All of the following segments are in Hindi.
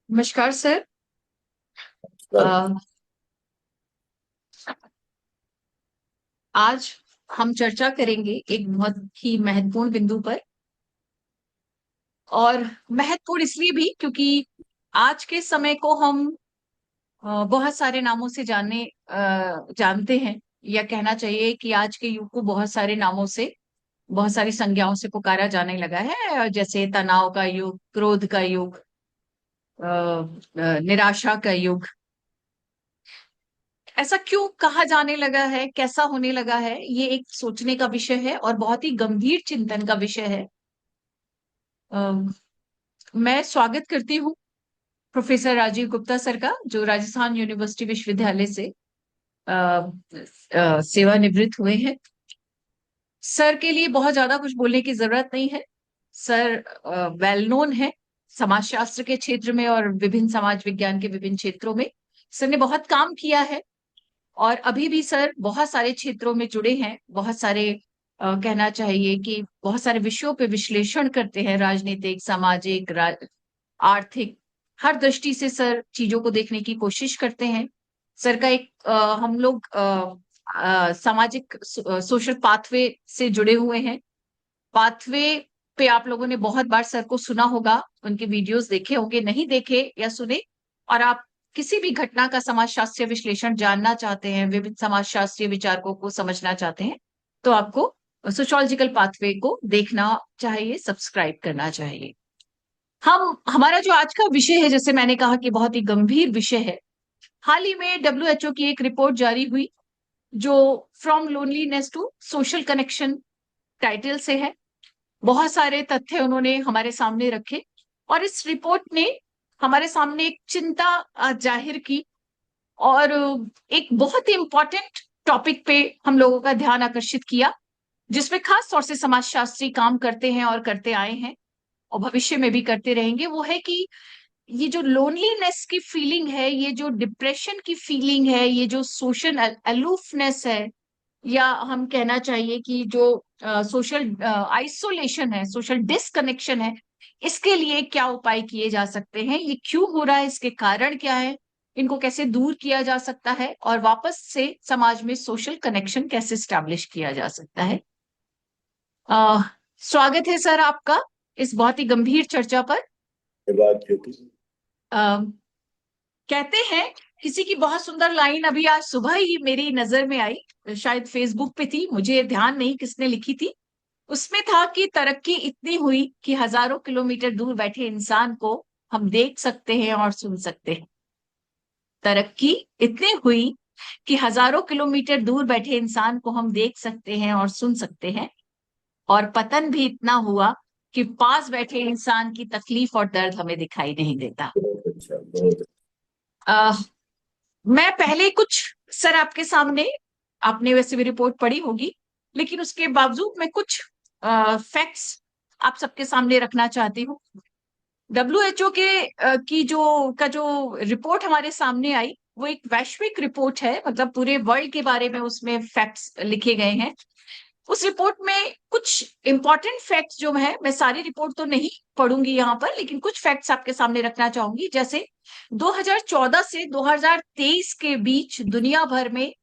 नमस्कार सर। सर। अ, आज हम चर्चा करेंगे एक बहुत ही महत्वपूर्ण बिंदु पर। और महत्वपूर्ण इसलिए भी क्योंकि आज के समय को हम बहुत सारे नामों से जानते हैं, या कहना चाहिए कि आज के युग को बहुत सारे नामों से, बहुत सारी संज्ञाओं से पुकारा जाने लगा है, जैसे तनाव का युग, क्रोध का युग, निराशा का युग। ऐसा क्यों कहा जाने लगा है, कैसा होने लगा है, ये एक सोचने का विषय है और बहुत ही गंभीर चिंतन का विषय है। अम, मैं स्वागत करती हूँ प्रोफेसर राजीव गुप्ता सर का, जो राजस्थान यूनिवर्सिटी विश्वविद्यालय से सेवानिवृत्त हुए हैं। सर के लिए बहुत ज्यादा कुछ बोलने की जरूरत नहीं है। सर वेल नोन है समाजशास्त्र के क्षेत्र में और विभिन्न समाज विज्ञान के विभिन्न क्षेत्रों में। सर ने बहुत काम किया है और अभी भी सर बहुत सारे क्षेत्रों में जुड़े हैं, बहुत सारे कहना चाहिए कि बहुत सारे विषयों पे विश्लेषण करते हैं, राजनीतिक, सामाजिक, आर्थिक, हर दृष्टि से सर चीजों को देखने की कोशिश करते हैं। सर का एक हम लोग सामाजिक सोशल पाथवे से जुड़े हुए हैं। पाथवे पे आप लोगों ने बहुत बार सर को सुना होगा, उनके वीडियोस देखे होंगे, नहीं देखे या सुने, और आप किसी भी घटना का समाजशास्त्रीय विश्लेषण जानना चाहते हैं, विविध समाजशास्त्रीय विचारकों को समझना चाहते हैं, तो आपको सोशियोलॉजिकल पाथवे को देखना चाहिए, सब्सक्राइब करना चाहिए। हमारा जो आज का विषय है, जैसे मैंने कहा कि बहुत ही गंभीर विषय है। हाल ही में डब्ल्यूएचओ की एक रिपोर्ट जारी हुई, जो from loneliness to social connection title से है। बहुत सारे तथ्य उन्होंने हमारे सामने रखे और इस रिपोर्ट ने हमारे सामने एक चिंता जाहिर की, और एक बहुत ही इंपॉर्टेंट टॉपिक पे हम लोगों का ध्यान आकर्षित किया, जिसमें खास तौर से समाजशास्त्री काम करते हैं और करते आए हैं और भविष्य में भी करते रहेंगे। वो है कि ये जो लोनलीनेस की फीलिंग है, ये जो डिप्रेशन की फीलिंग है, ये जो सोशल अलूफनेस है, या हम कहना चाहिए कि जो सोशल आइसोलेशन है, सोशल डिसकनेक्शन है, इसके लिए क्या उपाय किए जा सकते हैं, ये क्यों हो रहा है, इसके कारण क्या है, इनको कैसे दूर किया जा सकता है और वापस से समाज में सोशल कनेक्शन कैसे स्टैब्लिश किया जा सकता है। अ, स्वागत है सर आपका इस बहुत ही गंभीर चर्चा पर। ये बात जो कि कहते हैं, किसी की बहुत सुंदर लाइन अभी आज सुबह ही मेरी नजर में आई, शायद फेसबुक पे थी, मुझे ध्यान नहीं किसने लिखी थी। उसमें था कि तरक्की इतनी हुई कि हजारों किलोमीटर दूर बैठे इंसान को हम देख सकते हैं और सुन सकते हैं। तरक्की इतनी हुई कि हजारों किलोमीटर दूर बैठे इंसान को हम देख सकते हैं और सुन सकते हैं। और पतन भी इतना हुआ कि पास बैठे इंसान की तकलीफ और दर्द हमें दिखाई नहीं देता। बहुत अच्छा, बहुत मैं पहले कुछ, सर आपके सामने, आपने वैसे भी रिपोर्ट पढ़ी होगी, लेकिन उसके बावजूद मैं कुछ फैक्ट्स आप सबके सामने रखना चाहती हूँ। डब्ल्यूएचओ के जो रिपोर्ट हमारे सामने आई, वो एक वैश्विक रिपोर्ट है, मतलब पूरे वर्ल्ड के बारे में उसमें फैक्ट्स लिखे गए हैं। उस रिपोर्ट में कुछ इंपॉर्टेंट फैक्ट्स जो है, मैं सारी रिपोर्ट तो नहीं पढ़ूंगी यहाँ पर, लेकिन कुछ फैक्ट्स आपके सामने रखना चाहूंगी। जैसे 2014 से 2023 के बीच दुनिया भर में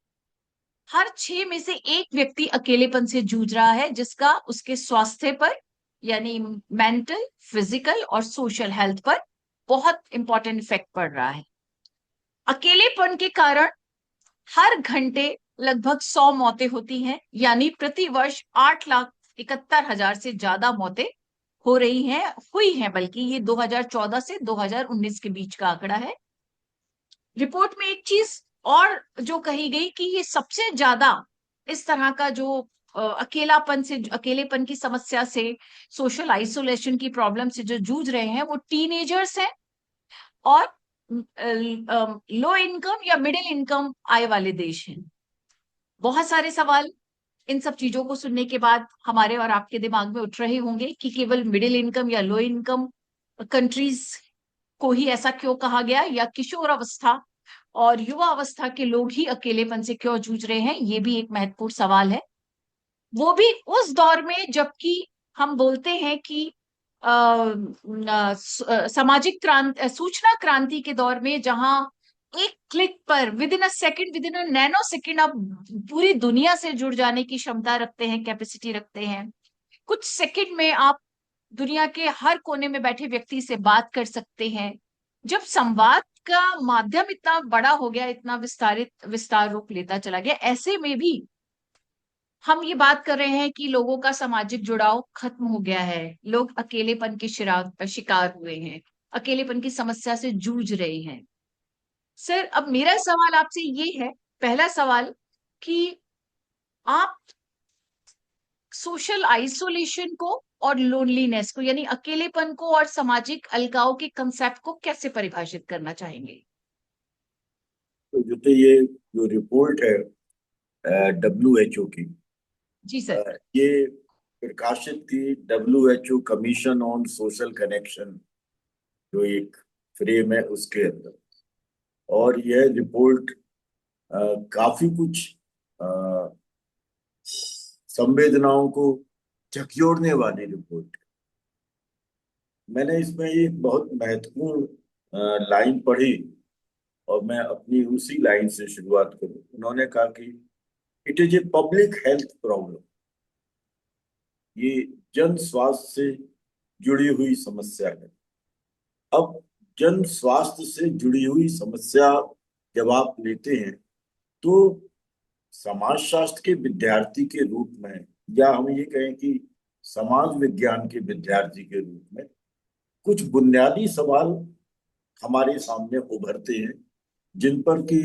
हर 6 में से एक व्यक्ति अकेलेपन से जूझ रहा है, जिसका उसके स्वास्थ्य पर, यानी मेंटल, फिजिकल और सोशल हेल्थ पर बहुत इंपॉर्टेंट इफेक्ट पड़ रहा है। अकेलेपन के कारण हर घंटे लगभग 100 मौतें होती हैं, यानी प्रति वर्ष 8,71,000 से ज्यादा मौतें हो रही हैं, हुई हैं, बल्कि ये 2014 से 2019 के बीच का आंकड़ा है। रिपोर्ट में एक चीज और जो कही गई कि ये सबसे ज्यादा इस तरह का जो अकेलेपन की समस्या से, सोशल आइसोलेशन की प्रॉब्लम से जो जूझ रहे हैं, वो टीनेजर्स हैं और लो इनकम या मिडिल इनकम आय वाले देश हैं। बहुत सारे सवाल इन सब चीजों को सुनने के बाद हमारे और आपके दिमाग में उठ रहे होंगे कि केवल मिडिल इनकम या लो इनकम कंट्रीज को ही ऐसा क्यों कहा गया, या किशोर अवस्था और युवा अवस्था के लोग ही अकेलेपन से क्यों जूझ रहे हैं, ये भी एक महत्वपूर्ण सवाल है। वो भी उस दौर में जबकि हम बोलते हैं कि सामाजिक क्रांति, सूचना क्रांति के दौर में, जहां एक क्लिक पर, with in a second, with in a nano second, आप पूरी दुनिया से जुड़ जाने की क्षमता रखते हैं, कैपेसिटी रखते हैं। कुछ सेकंड में आप दुनिया के हर कोने में बैठे व्यक्ति से बात कर सकते हैं। जब संवाद का माध्यम इतना बड़ा हो गया, इतना विस्तार रूप लेता चला गया, ऐसे में भी हम ये बात कर रहे हैं कि लोगों का सामाजिक जुड़ाव खत्म हो गया है। लोग अकेलेपन के शिकार हुए हैं, अकेलेपन की समस्या से जूझ रहे हैं। सर, अब मेरा सवाल आपसे ये है, पहला सवाल, कि आप सोशल आइसोलेशन को और लोनलीनेस को, यानी अकेलेपन को और सामाजिक अलगाव के कंसेप्ट को कैसे परिभाषित करना चाहेंगे? तो जैसे ये जो रिपोर्ट है WHO की, जी सर। ये प्रकाशित की WHO commission on social connection, जो एक फ्रेम है उसके अंदर। और यह रिपोर्ट काफी कुछ अ, संवेदनाओं को झकझोरने वाली रिपोर्ट। मैंने इसमें एक बहुत महत्वपूर्ण लाइन पढ़ी, और मैं अपनी उसी लाइन से शुरुआत करूं। उन्होंने कहा कि it is a public health problem. ये जन स्वास्थ्य से जुड़ी हुई समस्या है। अब जन स्वास्थ्य से जुड़ी हुई समस्या जब आप लेते हैं, तो समाजशास्त्र के विद्यार्थी के रूप में, या हम ये कहें कि समाज विज्ञान के विद्यार्थी के रूप में, कुछ बुनियादी सवाल हमारे सामने उभरते हैं, जिन पर कि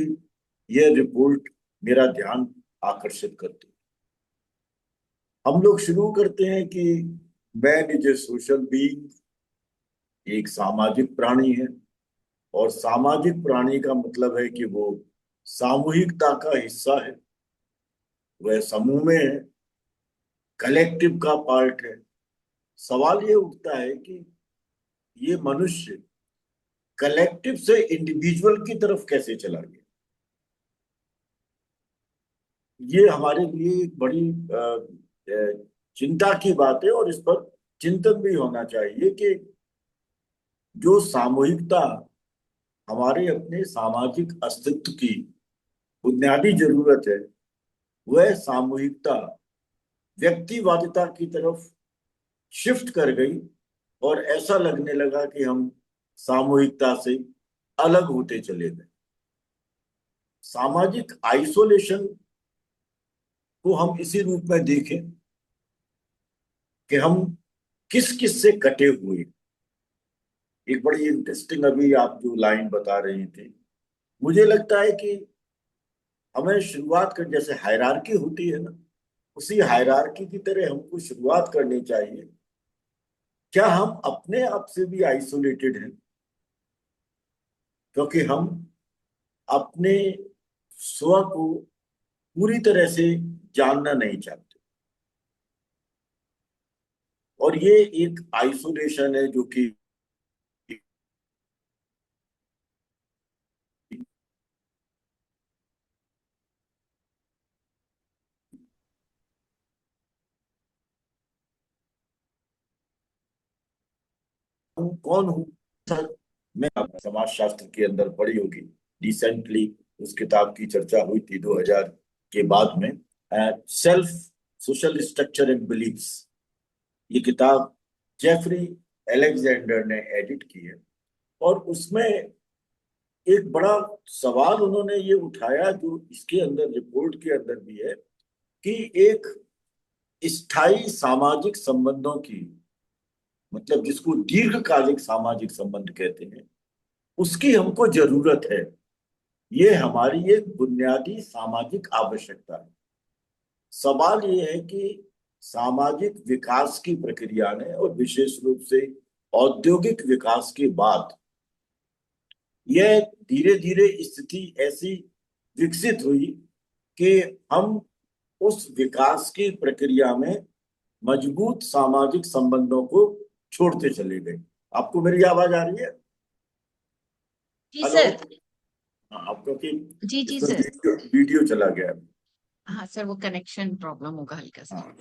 यह रिपोर्ट मेरा ध्यान आकर्षित करती है। हम लोग शुरू करते हैं कि man is a social being, एक सामाजिक प्राणी है। और सामाजिक प्राणी का मतलब है कि वो सामूहिकता का हिस्सा है, वह समूह में है, कलेक्टिव का पार्ट है। सवाल ये उठता है कि ये मनुष्य कलेक्टिव से इंडिविजुअल की तरफ कैसे चला गया। ये हमारे लिए एक बड़ी चिंता की बात है, और इस पर चिंतन भी होना चाहिए कि जो सामूहिकता हमारे अपने सामाजिक अस्तित्व की बुनियादी जरूरत है, वह सामूहिकता व्यक्तिवादिता की तरफ शिफ्ट कर गई, और ऐसा लगने लगा कि हम सामूहिकता से अलग होते चले गए। सामाजिक आइसोलेशन को हम इसी रूप में देखें कि हम किस किस से कटे हुए। एक बड़ी इंटरेस्टिंग, अभी आप जो लाइन बता रही थी, मुझे लगता है कि हमें शुरुआत कर, जैसे हायरार्की होती है ना, उसी हायरार्की की तरह हमको शुरुआत करनी चाहिए। क्या हम अपने आप से भी आइसोलेटेड हैं, क्योंकि हम अपने स्व को पूरी तरह से जानना नहीं चाहते। और ये एक आइसोलेशन है जो कि कौन हूं। सर, मैं समाजशास्त्र के अंदर पढ़ी होगी, रिसेंटली उस किताब की चर्चा हुई थी 2000 के बाद में, self, social structure and beliefs. ये किताब जेफरी एलेक्जेंडर ने एडिट की है। और उसमें एक बड़ा सवाल उन्होंने ये उठाया, जो इसके अंदर, रिपोर्ट के अंदर भी है, कि एक स्थायी सामाजिक संबंधों की, मतलब जिसको दीर्घकालिक सामाजिक संबंध कहते हैं, उसकी हमको जरूरत है। ये हमारी एक बुनियादी सामाजिक आवश्यकता है। सवाल ये है कि सामाजिक विकास की प्रक्रिया ने, और विशेष रूप से औद्योगिक विकास के बाद, यह धीरे धीरे स्थिति ऐसी विकसित हुई कि हम उस विकास की प्रक्रिया में मजबूत सामाजिक संबंधों को छोड़ते चले गए। आपको मेरी आवाज आ रही है? जी हेलो। सर। हाँ, आपको कि जी जी इसमें सर। वीडियो चला गया। हाँ सर, वो कनेक्शन प्रॉब्लम होगा हल्का सा। हाँ,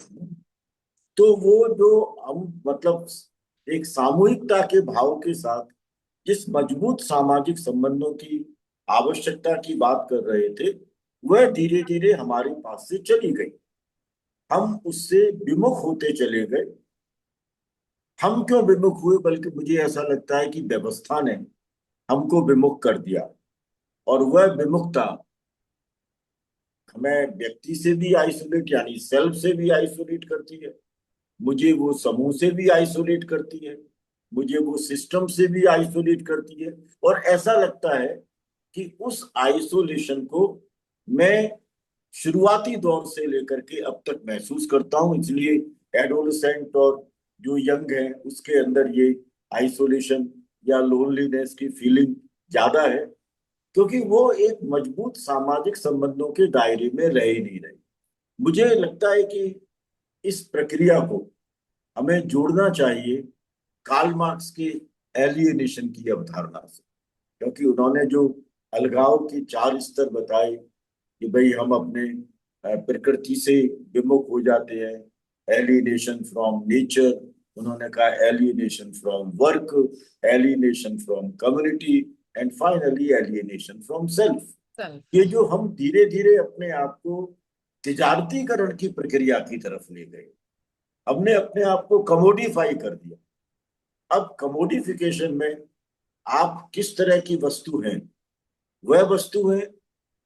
तो वो जो हम, मतलब एक सामूहिकता के भाव के साथ जिस मजबूत सामाजिक संबंधों की आवश्यकता की बात कर रहे थे, वह धीरे धीरे हमारे पास से चली गई। हम उससे विमुख होते चले गए। हम क्यों विमुख हुए, बल्कि मुझे ऐसा लगता है कि व्यवस्था ने हमको विमुख कर दिया। और वह विमुखता हमें व्यक्ति से भी आइसोलेट, यानी सेल्फ से भी आइसोलेट करती है, मुझे वो समूह से भी आइसोलेट करती है, मुझे वो सिस्टम से भी आइसोलेट करती है। और ऐसा लगता है कि उस आइसोलेशन को मैं शुरुआती दौर से लेकर के अब तक महसूस करता हूं। इसलिए एडोलसेंट और जो यंग है उसके अंदर ये आइसोलेशन या लोनलीनेस की फीलिंग ज्यादा है, क्योंकि वो एक मजबूत सामाजिक संबंधों के दायरे में रह ही नहीं रहे। मुझे लगता है कि इस प्रक्रिया को हमें जोड़ना चाहिए कार्ल मार्क्स की एलियनेशन की अवधारणा से, क्योंकि उन्होंने जो अलगाव की 4 स्तर बताए कि भाई हम अपने प्रकृति से विमुख हो जाते हैं, एलियनेशन फ्रॉम नेचर, उन्होंने कहा alienation from work, alienation from community, and finally alienation from self. चल। ये जो हम धीरे धीरे अपने आप को तिजारतीकरण की प्रक्रिया की तरफ ले गए, हमने अपने आप को कमोडिफाई कर दिया। अब कमोडिफिकेशन में आप किस तरह की वस्तु हैं, वह वस्तु है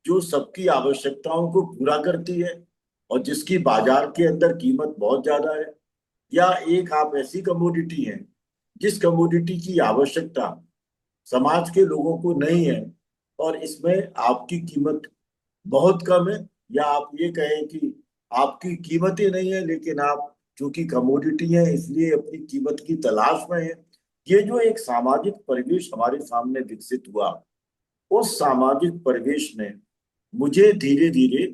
जो सबकी आवश्यकताओं को पूरा करती है और जिसकी बाजार के अंदर कीमत बहुत ज्यादा है, या एक आप ऐसी कमोडिटी हैं जिस कमोडिटी की आवश्यकता समाज के लोगों को नहीं है और इसमें आपकी कीमत बहुत कम है, या आप ये कहें कि आपकी कीमत ही नहीं है लेकिन आप चूंकि कमोडिटी है इसलिए अपनी कीमत की तलाश में है। ये जो एक सामाजिक परिवेश हमारे सामने विकसित हुआ, उस सामाजिक परिवेश ने मुझे धीरे धीरे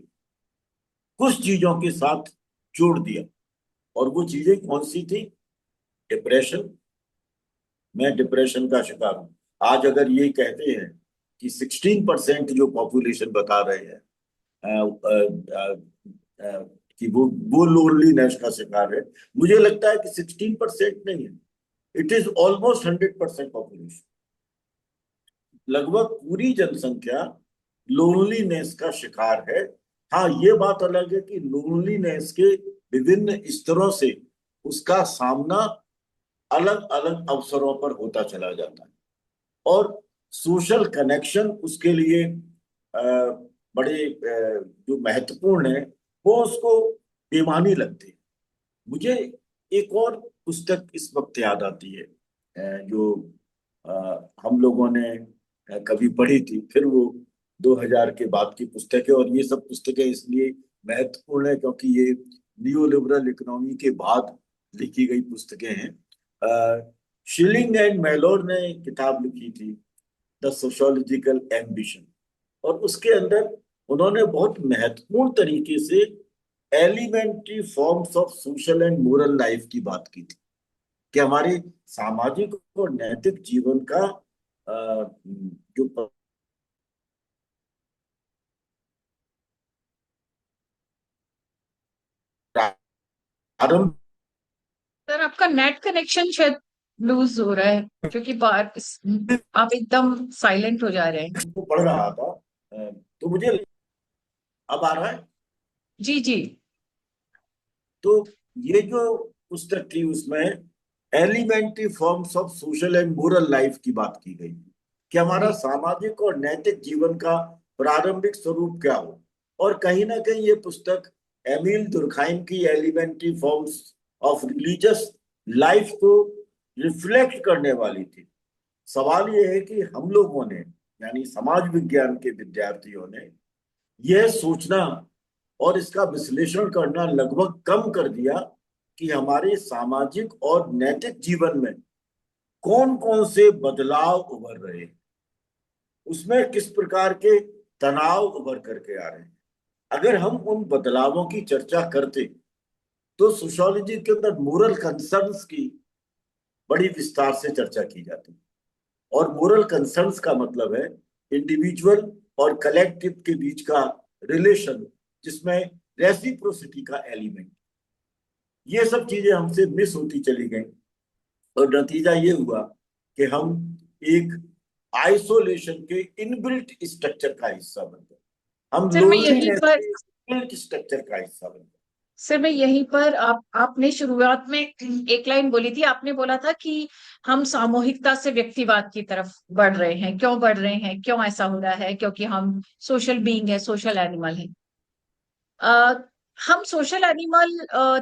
कुछ चीजों के साथ जोड़ दिया। और वो चीजें कौन सी थी? डिप्रेशन। मैं डिप्रेशन का शिकार हूं। आज अगर ये कहते हैं कि 16% जो पॉपुलेशन बता रहे हैं अ, अ, अ, कि वो लोनलीनेस का शिकार है, मुझे लगता है कि 16% नहीं है, इट इज ऑलमोस्ट 100% पॉपुलेशन। लगभग पूरी जनसंख्या लोनलीनेस का शिकार है। हाँ, ये बात अलग है कि लोनलीनेस के विभिन्न स्तरों से उसका सामना अलग अलग अवसरों पर होता चला जाता है, और सोशल कनेक्शन उसके लिए बड़े जो महत्वपूर्ण है वो उसको बेमानी लगती है। मुझे एक और पुस्तक इस वक्त याद आती है जो हम लोगों ने कभी पढ़ी थी, फिर वो 2000 के बाद की पुस्तक है। और ये सब पुस्तकें इसलिए महत्वपूर्ण है क्योंकि ये नियो लिबरल इकोनॉमी के बाद लिखी गई पुस्तकें हैं। शिलिंग एंड मेलोर ने एक किताब लिखी थी, द सोशोलॉजिकल एम्बिशन, और उसके अंदर उन्होंने बहुत महत्वपूर्ण तरीके से elementary forms of social and moral life की बात की थी, कि हमारे सामाजिक और नैतिक जीवन का जो प्रारंभ सर आपका नेट कनेक्शन शायद लूज हो रहा है, क्योंकि बार आप एकदम साइलेंट हो जा रहे हैं। को पढ़ रहा था, तो मुझे अब आ रहा है। जी जी। तो ये जो पुस्तक थी उसमें elementary forms of social and moral life की बात की गई, कि हमारा जी सामाजिक और नैतिक जीवन का प्रारंभिक स्वरूप क्या हो। और कहीं ना कहीं ये पुस्तक एमिल दुर्खाइम की elementary forms of religious life को रिफ्लेक्ट करने वाली थी। सवाल ये है कि हम लोगों ने, यानी समाज विज्ञान के विद्यार्थियों ने, यह सोचना और इसका विश्लेषण करना लगभग कम कर दिया कि हमारे सामाजिक और नैतिक जीवन में कौन कौन से बदलाव उभर रहे हैं, उसमें किस प्रकार के तनाव उभर करके आ रहे हैं। अगर हम उन बदलावों की चर्चा करते तो सोशियोलॉजी के अंदर मोरल कंसर्न्स की बड़ी विस्तार से चर्चा की जाती। और मोरल कंसर्न्स का मतलब है इंडिविजुअल और कलेक्टिव के बीच का रिलेशन, जिसमें रेसिप्रोसिटी का एलिमेंट, ये सब चीजें हमसे मिस होती चली गई। और नतीजा ये हुआ कि हम एक आइसोलेशन के इनबिल्ट स्ट्रक्चर का हिस्सा बन गए। हम सर मैं यहीं लोनलीनेस पर के इनबिल्ट स्ट्रक्चर का हिस्सा बन गए। सर मैं यहीं पर आपने शुरुआत में एक लाइन बोली थी, आपने बोला था कि हम सामूहिकता से व्यक्तिवाद की तरफ बढ़ रहे हैं। क्यों बढ़ रहे हैं, क्यों ऐसा हो रहा है? क्योंकि हम सोशल बीइंग है, सोशल एनिमल है। आ, हम सोशल एनिमल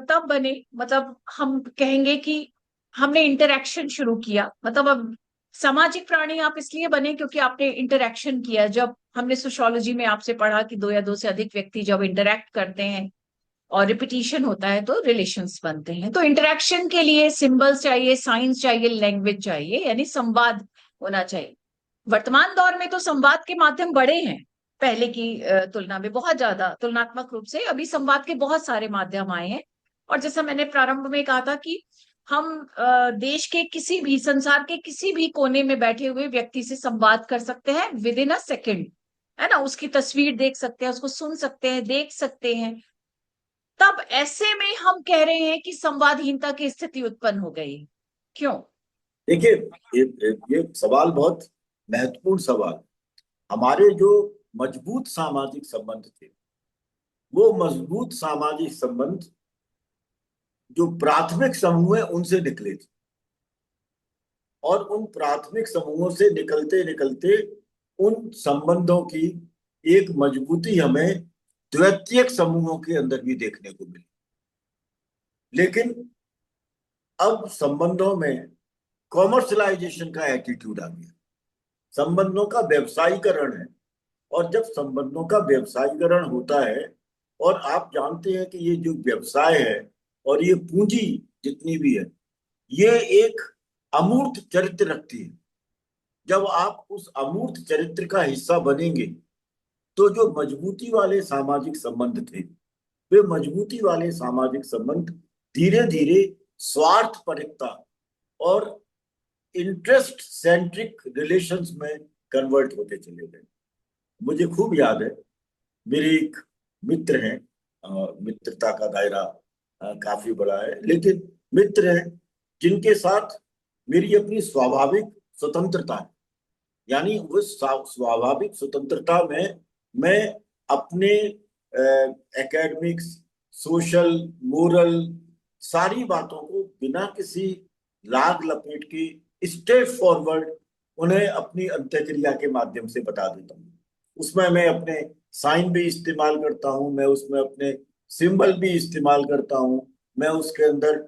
तब बने, मतलब हम कहेंगे कि हमने इंटरेक्शन शुरू किया, मतलब अब सामाजिक प्राणी आप इसलिए बने क्योंकि आपने इंटरेक्शन किया। जब हमने सोशियोलॉजी में आपसे पढ़ा कि दो या दो से अधिक व्यक्ति जब इंटरेक्ट करते हैं और रिपीटिशन होता है तो रिलेशंस बनते हैं। तो इंटरेक्शन के लिए सिंबल्स चाहिए, साइंस चाहिए, लैंग्वेज चाहिए, यानी संवाद होना चाहिए। वर्तमान दौर में तो संवाद के माध्यम बड़े हैं, पहले की तुलना में बहुत ज्यादा। तुलनात्मक रूप से अभी संवाद के बहुत सारे माध्यम आए हैं। और जैसा मैंने प्रारंभ में कहा था कि हम देश के किसी भी, संसार के किसी भी कोने में बैठे हुए व्यक्ति से संवाद कर सकते हैं विद इन अ सेकेंड, है ना। उसकी तस्वीर देख सकते हैं, उसको सुन सकते हैं, देख सकते हैं। तब ऐसे में हम कह रहे हैं कि संवादहीनता की स्थिति उत्पन्न हो गई। क्यों? देखिए, ये सवाल बहुत महत्वपूर्ण सवाल। हमारे जो मजबूत सामाजिक संबंध थे, वो मजबूत सामाजिक संबंध जो प्राथमिक समूह है उनसे निकले थे। और उन प्राथमिक समूहों से निकलते निकलते उन संबंधों की एक मजबूती हमें द्वितीयक समूहों के अंदर भी देखने को मिली। लेकिन अब संबंधों में कॉमर्शलाइजेशन का एटीट्यूड आ गया। संबंधों का व्यवसायीकरण है। और जब संबंधों का व्यवसायीकरण होता है, और आप जानते हैं कि ये जो व्यवसाय है और ये पूंजी जितनी भी है, ये एक अमूर्त चरित्र रखती है। जब आप उस अमूर्त चरित्र का हिस्सा बनेंगे, तो जो मजबूती वाले सामाजिक संबंध थे, वे मजबूती वाले सामाजिक संबंध धीरे धीरे स्वार्थपरकता और इंटरेस्ट सेंट्रिक रिलेशंस में कन्वर्ट होते चले गए। मुझे खूब याद है, मेरे एक मित्र हैं, मित्रता का दायरा काफी बड़ा है, लेकिन मित्र हैं जिनके साथ मेरी अपनी स्वाभाविक स्वतंत्रता है। यानी उस स्वाभाविक स्वतंत्रता में मैं अपने एकेडमिक्स, सोशल, मोरल सारी बातों को बिना किसी लाग लपेट के स्ट्रेट फॉरवर्ड उन्हें अपनी अंत्यक्रिया के माध्यम से बता देता हूँ। उसमें मैं अपने साइन भी इस्तेमाल करता हूँ, मैं उसमें अपने सिंबल भी इस्तेमाल करता हूँ, मैं उसके अंदर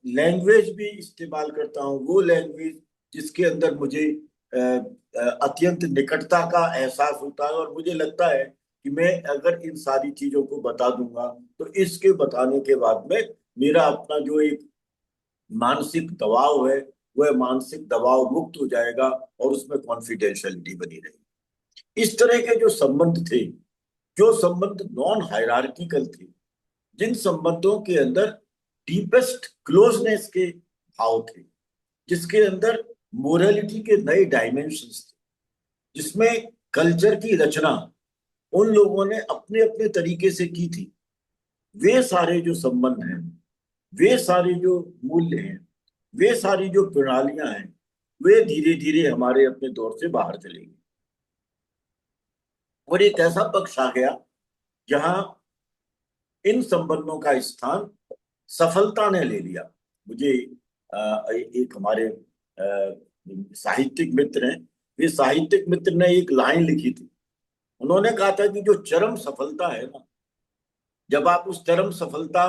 लैंग्वेज भी इस्तेमाल करता हूँ, वो लैंग्वेज जिसके अंदर मुझे अत्यंत निकटता का एहसास होता है। और मुझे लगता है कि मैं अगर इन सारी चीजों को बता दूंगा, तो इसके बताने के बाद में मेरा अपना जो एक मानसिक दबाव है, वह मानसिक दबाव मुक्त हो जाएगा और उसमें कॉन्फिडेंशियलिटी बनी रहेगी। इस तरह के जो संबंध थे, जो संबंध नॉन हायरार्किकल थे, जिन संबंधों के अंदर डीपेस्ट क्लोजनेस के भाव थे, जिसके अंदर मोरालिटी के नए डायमेंशंस थे, जिसमें कल्चर की रचना उन लोगों ने अपने अपने तरीके से की थी, वे सारे जो संबंध हैं, वे सारे जो मूल्य हैं, वे सारी जो प्रणालियां हैं, वे धीरे धीरे हमारे अपने दौर से बाहर चलेंगी। और एक ऐसा पक्ष आ गया जहां इन संबंधों का स्थान सफलता ने ले लिया। मुझे एक हमारे साहित्यिक मित्र हैं, वे साहित्यिक मित्र ने एक लाइन लिखी थी। उन्होंने कहा था कि जो चरम सफलता है ना, जब आप उस चरम सफलता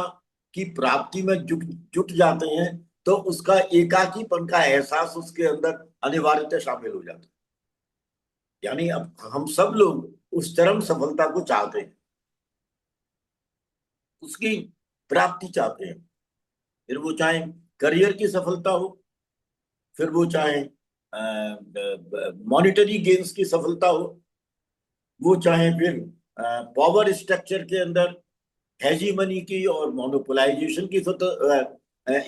की प्राप्ति में जुट जुट जाते हैं, तो उसका एकाकीपन का एहसास उसके अंदर अनिवार्यतः शामिल हो जाता है। यानी अब हम सब लोग उस चरम सफलता को चाहते हैं, उसकी प्राप्ति चाहते हैं। फिर वो चाहे करियर की सफलता हो, फिर वो चाहे मॉनिटरी गेन्स की सफलता हो, वो चाहे फिर पावर स्ट्रक्चर के अंदर हेजीमनी की और मोनोपोलाइजेशन की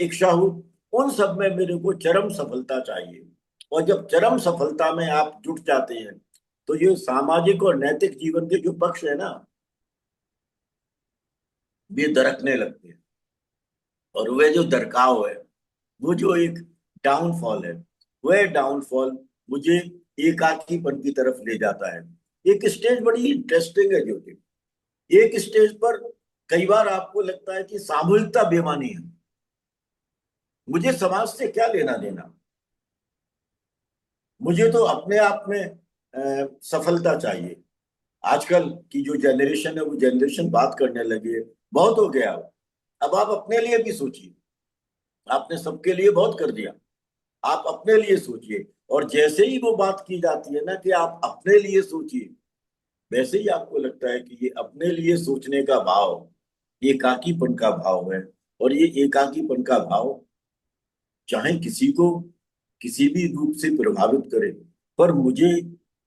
इच्छा हो। उन सब में मेरे को चरम सफलता चाहिए। और जब चरम सफलता में आप जुट जाते हैं, तो ये सामाजिक और नैतिक जीवन के जो पक्ष है ना, वे दरकने लगते हैं। और वे जो दरकाव है, वो जो एक डाउनफॉल है। वह डाउनफॉल मुझे एकाकीपन की तरफ ले जाता है। एक स्टेज बड़ी इंटरेस्टिंग है ज्योति। एक स्टेज पर कई बार आपको लगता है कि सामूहिकता बेमानी है, मुझे समाज से क्या लेना देना, मुझे तो अपने आप में सफलता चाहिए। आजकल की जो जनरेशन है वो जनरेशन बात करने लगी है, बहुत हो गया। अब आप अपने लिए भी सोचिए। आपने सबके लिए बहुत कर दिया, आप अपने लिए सोचिए। और जैसे ही वो बात की जाती है ना कि आप अपने लिए सोचिए, वैसे ही आपको लगता है कि ये अपने लिए सोचने का भाव एकाकीपन का भाव है। और ये एकाकीपन का भाव चाहे किसी को किसी भी रूप से प्रभावित करे, पर मुझे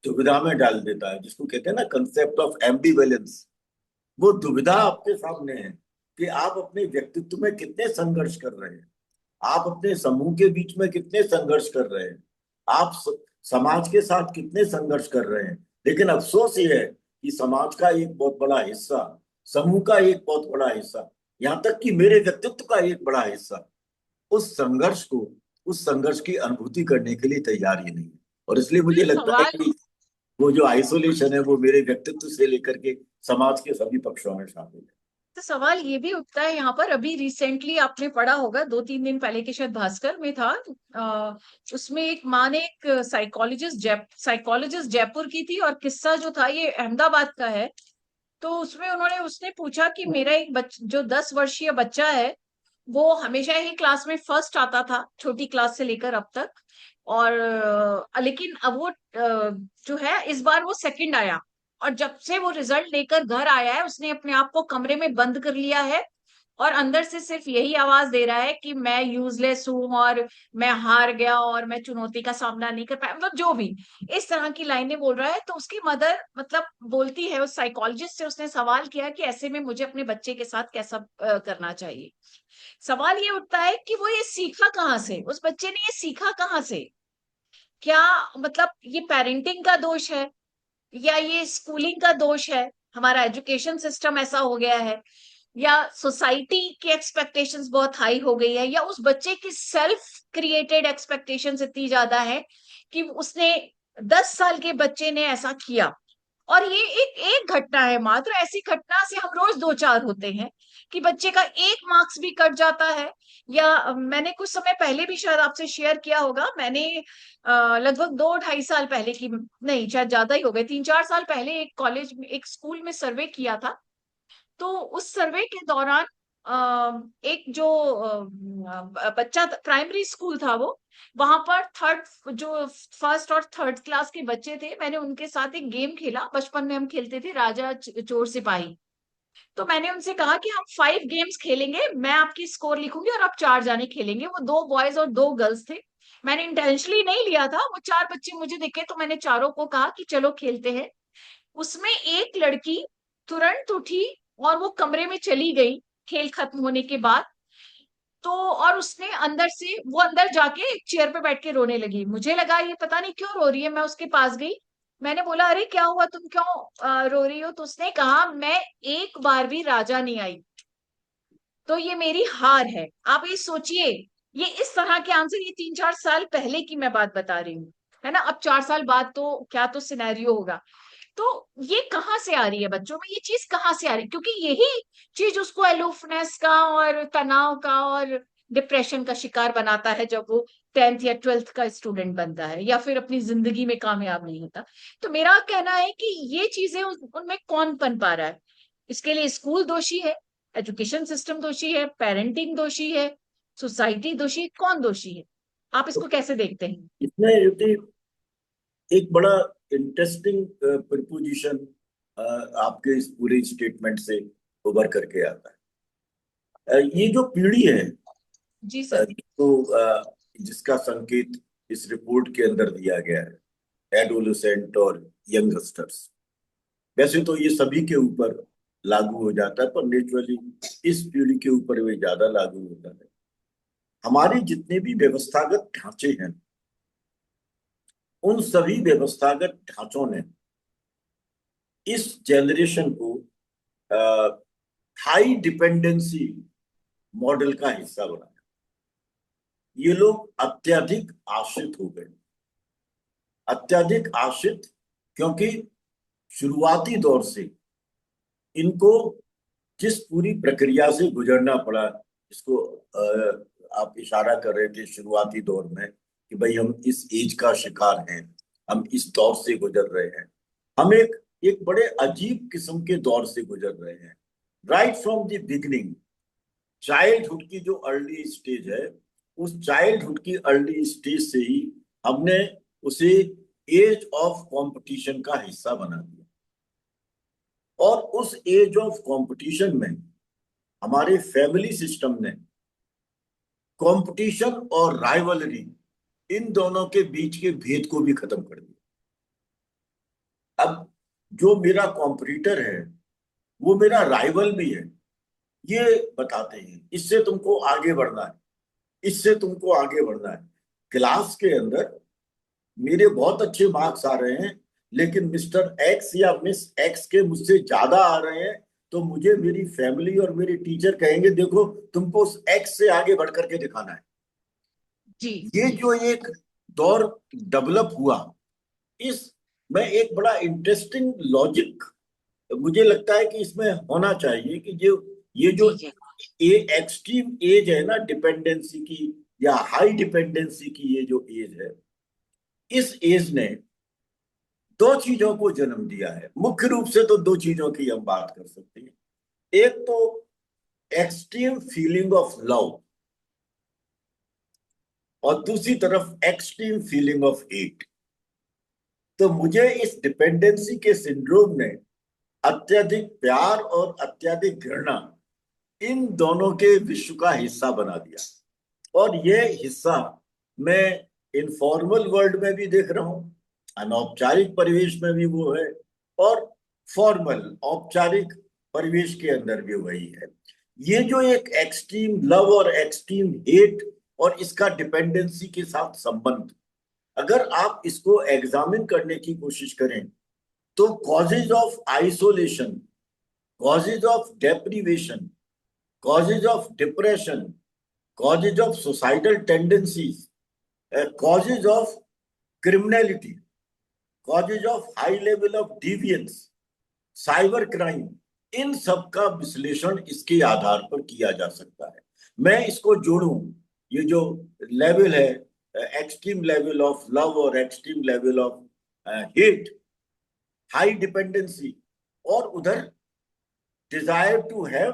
दुविधा में डाल देता है, जिसको कहते हैं ना कंसेप्ट ऑफ एम्बिवेलेंस। वो दुविधा आपके सामने है कि आप अपने व्यक्तित्व में कितने संघर्ष कर रहे हैं, आप अपने समूह के बीच में कितने संघर्ष कर रहे हैं, आप समाज के साथ कितने संघर्ष कर रहे हैं। लेकिन अफसोस ये है कि समाज का एक बहुत बड़ा हिस्सा, समूह का एक बहुत बड़ा हिस्सा, यहाँ तक कि मेरे व्यक्तित्व का एक बड़ा हिस्सा उस संघर्ष को, उस संघर्ष की अनुभूति करने के लिए तैयार ही नहीं है। और इसलिए तो मुझे ये लगता है सवाल कि वो जो आइसोलेशन है वो मेरे व्यक्तित्व से लेकर के समाज के सभी पक्षों में शामिल है। तो सवाल ये भी उठता है यहाँ पर, अभी रिसेंटली आपने पढ़ा होगा, 2-3 दिन पहले के शायद भास्कर में था। उसमें एक माँ ने एक साइकोलॉजिस्ट जयपुर की थी, और किस्सा जो था ये अहमदाबाद का है। तो उसमें उसने पूछा कि मेरा एक जो 10 वर्षीय बच्चा है, वो हमेशा ही क्लास में फर्स्ट आता था, छोटी क्लास से लेकर अब तक। और लेकिन अब वो जो है इस बार वो सेकंड आया। और जब से वो रिजल्ट लेकर घर आया है, उसने अपने आप को कमरे में बंद कर लिया है, और अंदर से सिर्फ यही आवाज दे रहा है कि मैं यूजलेस हूँ, और मैं हार गया, और मैं चुनौती का सामना नहीं कर पाया, मतलब जो भी इस तरह की लाइनें बोल रहा है। तो उसकी मदर मतलब बोलती है, उस साइकोलॉजिस्ट से उसने सवाल किया कि ऐसे में मुझे अपने बच्चे के साथ कैसा करना चाहिए। सवाल ये उठता है कि वो ये सीखा कहाँ से, उस बच्चे ने ये सीखा कहाँ से? क्या मतलब ये पेरेंटिंग का दोष है, या ये स्कूलिंग का दोष है, हमारा एजुकेशन सिस्टम ऐसा हो गया है, या सोसाइटी की एक्सपेक्टेशंस बहुत हाई हो गई है, या उस बच्चे की सेल्फ क्रिएटेड एक्सपेक्टेशंस इतनी ज्यादा है कि उसने 10 साल के बच्चे ने ऐसा किया। और ये एक घटना है मात्र, ऐसी घटना से हम रोज 2-4 होते हैं कि बच्चे का एक मार्क्स भी कट जाता है। या मैंने कुछ समय पहले भी शायद आपसे शेयर किया होगा, मैंने लगभग 2-2.5 साल पहले की, नहीं शायद ज्यादा ही हो गए, 3-4 साल पहले एक कॉलेज में, एक स्कूल में सर्वे किया था। तो उस सर्वे के दौरान एक जो बच्चा, प्राइमरी स्कूल था वो, वहां पर थर्ड जो फर्स्ट और थर्ड क्लास के बच्चे थे, मैंने उनके साथ एक गेम खेला, बचपन में हम खेलते थे राजा चोर सिपाही। तो मैंने उनसे कहा कि हम 5 गेम्स खेलेंगे, मैं आपकी स्कोर लिखूंगी और आप 4 जाने खेलेंगे। वो 2 बॉयज और 2 गर्ल्स थे। मैंने इंटेंशनली नहीं लिया था, वो 4 बच्चे मुझे दिखे, तो मैंने चारों को कहा कि चलो खेलते हैं। उसमें एक लड़की तुरंत उठी और वो कमरे में चली गई खेल खत्म होने के बाद। तो और उसने अंदर से, वो अंदर जाके एक चेयर पे बैठ के रोने लगी। मुझे लगा ये पता नहीं क्यों रो रही है, मैं उसके पास गई। मैंने बोला अरे क्या हुआ, तुम क्यों रो रही हो? तो उसने कहा मैं एक बार भी राजा नहीं आई, तो ये मेरी हार है। आप ये सोचिए, ये इस तरह के आंसर, ये 3-4 साल पहले की मैं बात बता रही हूँ, है ना। अब 4 साल बाद तो क्या तो सिनेरियो होगा। तो ये कहाँ से आ रही है बच्चों में, ये चीज कहाँ से आ रही है? क्योंकि यही चीज उसको एलोफनेस का और तनाव का और डिप्रेशन का शिकार बनाता है, जब वो 10th या 12th का स्टूडेंट बनता है, या फिर अपनी जिंदगी में कामयाब नहीं होता। तो मेरा कहना है कि ये चीजें उनमें कौन पन पा रहा है? इसके लिए स्कूल दोषी है, एजुकेशन सिस्टम दोषी है, पेरेंटिंग दोषी है, सोसाइटी दोषी है, कौन दोषी है? आप तो इसको कैसे देखते हैं? इसमें यदि एक बड़ा इंटरेस्टिंग प्रपोजिशन आपके इस पूरे स्टेटमेंट से उभर करके आता है। ये जो पीढ़ी है, जी सर। जिसका संकेत इस रिपोर्ट के अंदर दिया गया है, एडोलेसेंट और यंगस्टर्स, वैसे तो ये सभी के ऊपर लागू हो जाता है, पर नेचुरली इस पीढ़ी के ऊपर वे ज्यादा लागू होता है। हमारे जितने भी व्यवस्थागत ढांचे हैं, उन सभी व्यवस्थागत ढांचों ने इस जनरेशन को हाई डिपेंडेंसी मॉडल का हिस्सा बनाया। ये लोग अत्यधिक आश्रित हो गए। अत्यधिक आश्रित, क्योंकि शुरुआती दौर से इनको जिस पूरी प्रक्रिया से गुजरना पड़ा, जिसको आप इशारा कर रहे थे शुरुआती दौर में कि भाई हम इस एज का शिकार हैं, हम इस दौर से गुजर रहे हैं, हम एक एक बड़े अजीब किस्म के दौर से गुजर रहे हैं। Right from the beginning, childhood की जो अर्ली स्टेज है, उस चाइल्डहुड की अर्ली स्टेज से ही हमने उसे एज ऑफ कंपटीशन का हिस्सा बना दिया। और उस एज ऑफ कंपटीशन में हमारे फैमिली सिस्टम ने कंपटीशन और राइवलरी, इन दोनों के बीच के भेद को भी खत्म कर दिया। अब जो मेरा कॉम्पिटिटर है वो मेरा राइवल भी है, ये बताते हैं इससे तुमको आगे बढ़ना है, इससे तुमको आगे बढ़ना है। क्लास के अंदर मेरे बहुत अच्छे मार्क्स आ रहे हैं, लेकिन मिस्टर एक्स या मिस एक्स के मुझसे ज्यादा आ रहे हैं, तो मुझे मेरी फैमिली और मेरे टीचर कहेंगे देखो तुमको उस एक्स से आगे बढ़ करके दिखाना है। जी ये जी। जो एक दौर डेवलप हुआ, इस में एक बड़ा इंटरेस्टिंग लॉजिक मुझे लगता है कि इसमें होना चाहिए कि जो ये जो जी जी। एक्सट्रीम एज है ना डिपेंडेंसी की, या हाई डिपेंडेंसी की, ये जो एज है, इस एज ने दो चीजों को जन्म दिया है। मुख्य रूप से तो दो चीजों की हम बात कर सकते हैं। एक तो एक्सट्रीम फीलिंग ऑफ लव, और दूसरी तरफ एक्सट्रीम फीलिंग ऑफ हेट। तो मुझे इस डिपेंडेंसी के सिंड्रोम ने अत्यधिक प्यार और अत्यधिक घृणा, इन दोनों के विश्व का हिस्सा बना दिया। और ये हिस्सा मैं इनफॉर्मल वर्ल्ड में भी देख रहा हूं, अनौपचारिक परिवेश में भी वो है, और फॉर्मल औपचारिक परिवेश के अंदर भी वही है। ये जो एक एक्सट्रीम लव और एक्सट्रीम हेट और इसका डिपेंडेंसी के साथ संबंध, अगर आप इसको एग्जामिन करने की कोशिश करें, तो causes of isolation, causes of deprivation, causes of depression, causes of suicidal tendencies, causes of criminality, causes of high level of deviance, cyber crime, इन सब का विश्लेषण इसके आधार पर किया जा सकता है। मैं इसको जोड़ूं, ये जो लेवल है, एक्सट्रीम लेवल ऑफ लव और extreme level of hate, high dependency, और उधर desire to have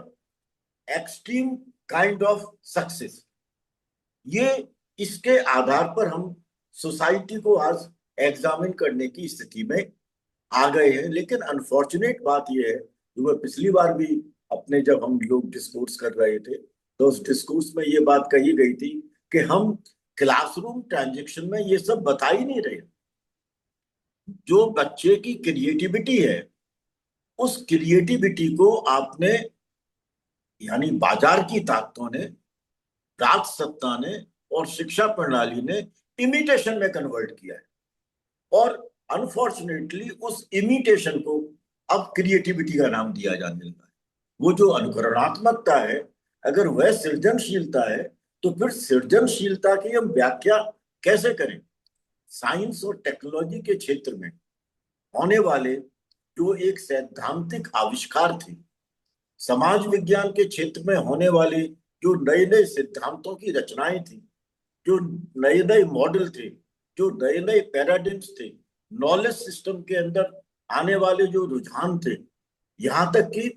extreme kind of success, ये इसके आधार पर हम सोसाइटी को आज एग्जामिन करने की स्थिति में आ गए हैं। लेकिन अनफॉर्चुनेट बात यह है कि वह पिछली बार भी अपने जब हम लोग डिस्कोर्स कर रहे थे, तो उस डिस्कोर्स में ये बात कही गई थी कि हम क्लासरूम ट्रांजेक्शन में ये सब बता ही नहीं रहे। जो बच्चे की क्रिएटिविटी है, उस क्रिएटिविटी को आपने, यानी बाजार की ताकतों ने, राज सत्ता ने और शिक्षा प्रणाली ने इमिटेशन में कन्वर्ट किया है। और अनफॉर्चुनेटली उस इमिटेशन को अब क्रिएटिविटी का नाम दिया जाने लगा है। वो जो अनुकरणात्मकता है, अगर वह सृजनशीलता है, तो फिर सृजनशीलता की हम व्याख्या कैसे करें? साइंस और टेक्नोलॉजी के क्षेत्र में होने वाले जो एक सैद्धांतिक आविष्कार थे, समाज विज्ञान के क्षेत्र में होने वाले जो नए नए सिद्धांतों की रचनाएं थी, जो नए नए मॉडल थे, जो नए नए पैराडिम्स थे, नॉलेज सिस्टम के अंदर आने वाले जो रुझान थे, यहां तक कि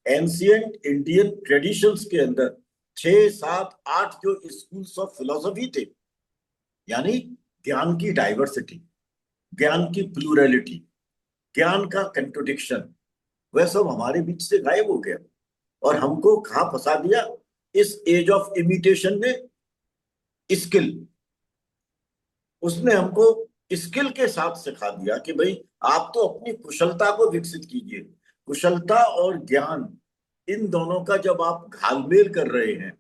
एंशियंट इंडियन ट्रेडिशंस के अंदर 6, 7, 8 जो स्कूल्स ऑफ फिलोसफी थे, यानी ज्ञान की डाइवर्सिटी, ज्ञान की प्लूरलिटी, ज्ञान का कंट्रोडिक्शन, वह सब हमारे बीच से गायब हो गया। और हमको कहाँ फंसा दिया? इस एज ऑफ इमिटेशन ने स्किल, उसने हमको स्किल के साथ सिखा दिया कि भाई आप तो अपनी कुशलता को विकसित कीजिए। कुशलता और ज्ञान, इन दोनों का जब आप घालमेल कर रहे हैं,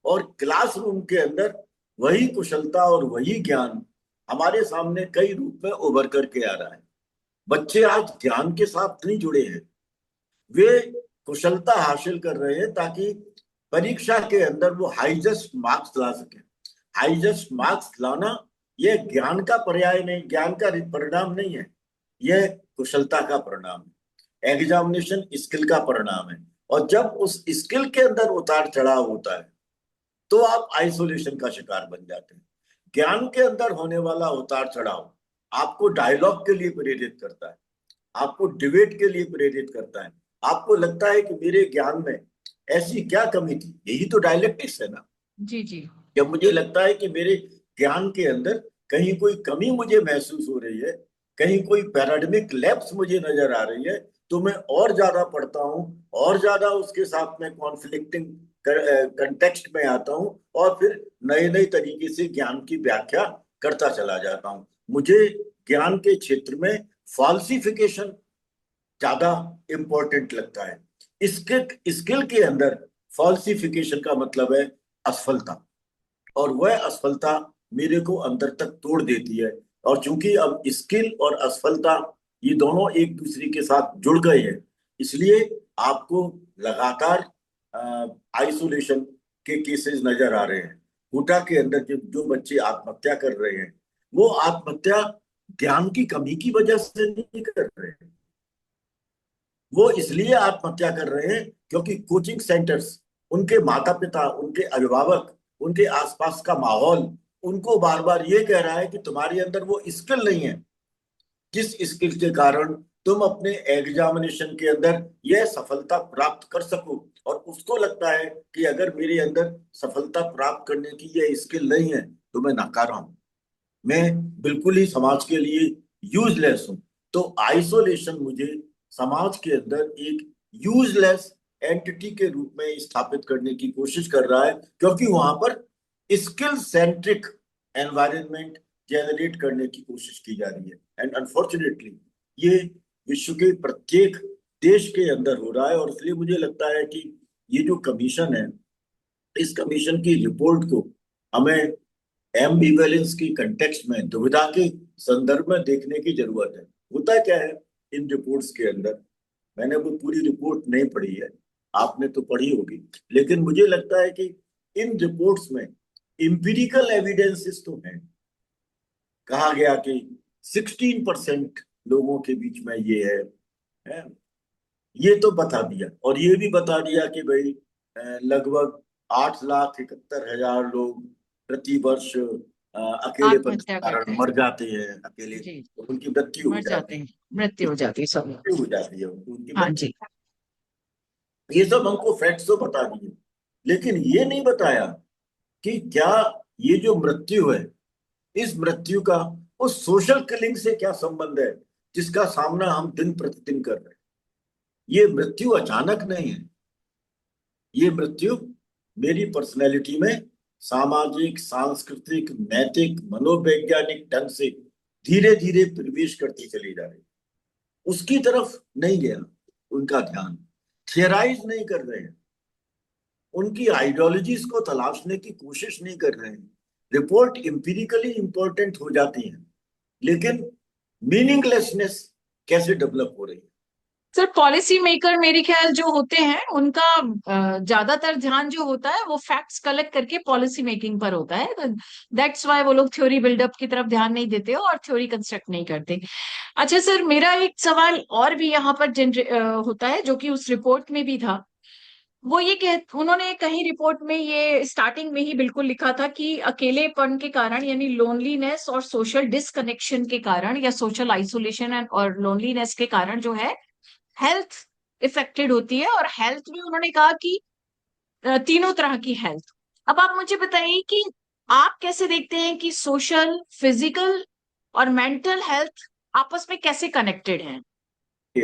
और क्लासरूम के अंदर वही कुशलता और वही ज्ञान हमारे सामने कई रूप में उभर करके आ रहा है। बच्चे आज ज्ञान के साथ नहीं जुड़े हैं, वे कुशलता हासिल कर रहे हैं ताकि परीक्षा के अंदर वो हाईएस्ट मार्क्स ला सके। हाई जस्ट मार्क्स लाना यह ज्ञान का पर्याय नहीं, ज्ञान का परिणाम नहीं है, यह कुशलता का परिणाम है। एग्जामिनेशन स्किल का परिणाम है, और जब उस स्किल के अंदर उतार चढ़ाव होता है तो आप आइसोलेशन का शिकार बन जाते हैं। ज्ञान के अंदर होने वाला उतार चढ़ाव आपको डायलॉग के लिए प्रेरित करता है, आपको डिबेट के लिए प्रेरित करता है। आपको लगता है कि मेरे ज्ञान में ऐसी क्या कमी थी, यही तो डायलेक्टिक्स है ना। जी जी। जब मुझे लगता है कि मेरे ज्ञान के अंदर कहीं कोई कमी मुझे महसूस हो रही है, कहीं कोई पैराडिमिक लैप्स मुझे नजर आ रही है, तो मैं और ज्यादा पढ़ता हूँ, और ज्यादा उसके साथ में कॉन्फ्लिक्टिंग कंटेक्स्ट में आता हूँ, और फिर नए नए तरीके से ज्ञान की व्याख्या करता चला जाता हूँ। मुझे ज्ञान के क्षेत्र में फॉल्सिफिकेशन ज्यादा इंपॉर्टेंट लगता है। इसके स्किल के अंदर फॉल्सिफिकेशन का मतलब है असफलता, और वह असफलता मेरे को अंदर तक तोड़ देती है। और चूंकि अब स्किल और असफलता ये दोनों एक दूसरे के साथ जुड़ गए हैं, इसलिए आपको लगातार आइसोलेशन के केसेस नजर आ रहे हैं। कोटा के अंदर जो जो बच्चे आत्महत्या कर रहे हैं, वो आत्महत्या ज्ञान की कमी की वजह से नहीं कर रहे हैं, वो इसलिए आत्महत्या कर रहे हैं क्योंकि कोचिंग सेंटर्स, उनके माता पिता, उनके अभिभावक, उनके आसपास का माहौल उनको बार बार ये कह रहा है कि तुम्हारे अंदर वो स्किल नहीं है जिस स्किल के कारण तुम अपने एग्जामिनेशन के अंदर यह सफलता प्राप्त कर सको। और उसको लगता है कि अगर मेरे अंदर सफलता प्राप्त करने की यह स्किल नहीं है तो मैं नाकारा हूं, मैं बिल्कुल ही समाज के लिए यूजलेस हूं। तो आइसोलेशन मुझे समाज के अंदर एक यूजलेस एंटिटी के रूप में स्थापित करने की कोशिश कर रहा है, क्योंकि वहां पर स्किल सेंट्रिक एनवायरनमेंट जनरेट करने की कोशिश की जा रही है। एंड अनफॉर्चुनेटली ये विश्व के प्रत्येक देश के अंदर हो रहा है। और इसलिए मुझे लगता है कि ये जो कमीशन है, इस कमीशन की रिपोर्ट को हमें एम्बिवेलेंस की कंटेक्स्ट में, दुविधा के संदर्भ में देखने की जरूरत है। होता क्या है इन रिपोर्ट्स के अंदर, मैंने वो पूरी रिपोर्ट नहीं पढ़ी है, आपने तो पढ़ी होगी, लेकिन मुझे लगता है कि इन रिपोर्ट्स में इंपिरिकल एविडेंसेस तो हैं। कहा गया कि 16% लोगों के बीच में ये है, ये तो बता दिया। और ये भी बता दिया कि भाई लगभग 8,71,000 लोग प्रति वर्ष अकेलेपन के आत्महत्या कारण करते हैं। मर जाते हैं, अकेले जी। उनकी मृत्यु हो मर जाती जाते है, हैं, मृत्यु हो जाती है सब। मृत्यु हो जाती है उनकी हाँ मृत्यु। जी। ये सब हमको फैक्ट्स तो बता दिए, लेकिन ये नहीं बताया कि क्या ये जो मृत्यु है, इस मृत्यु का उस सोशल किलिंग से क्या संबंध है जिसका सामना हम दिन प्रतिदिन कर रहे हैं। ये मृत्यु अचानक नहीं है, ये मृत्यु मेरी पर्सनैलिटी में सामाजिक, सांस्कृतिक, नैतिक, मनोवैज्ञानिक ढंग से धीरे धीरे प्रवेश करती चली जा रही है। उसकी तरफ नहीं गया उनका ध्यान, थियराइज नहीं कर रहे हैं, उनकी आइडियोलॉजीज को तलाशने की कोशिश नहीं कर रहे हैं। रिपोर्ट इंपिरिकली इंपॉर्टेंट हो जाती है, लेकिन मीनिंगलेसनेस कैसे डेवलप हो रही है। सर पॉलिसी मेकर मेरे ख्याल जो होते हैं उनका ज्यादातर ध्यान जो होता है वो फैक्ट्स कलेक्ट करके पॉलिसी मेकिंग पर होता है। दैट्स वाई वो लोग थ्योरी बिल्डअप की तरफ ध्यान नहीं देते और थ्योरी कंस्ट्रक्ट नहीं करते। अच्छा सर, मेरा एक सवाल और भी यहाँ पर होता है जो कि उस रिपोर्ट में भी था। वो ये कह उन्होंने कहीं रिपोर्ट में ये स्टार्टिंग में ही बिल्कुल लिखा था कि अकेलेपन के कारण यानी लोनलीनेस और सोशल डिसकनेक्शन के कारण या सोशल आइसोलेशन और लोनलीनेस के कारण जो है हेल्थ इफेक्टेड होती है। और हेल्थ में उन्होंने कहा कि तीनों तरह की हेल्थ। अब आप मुझे बताइए कि आप कैसे देखते हैं कि सोशल, फिजिकल और मेंटल हेल्थ आपस में कैसे कनेक्टेड हैं? कि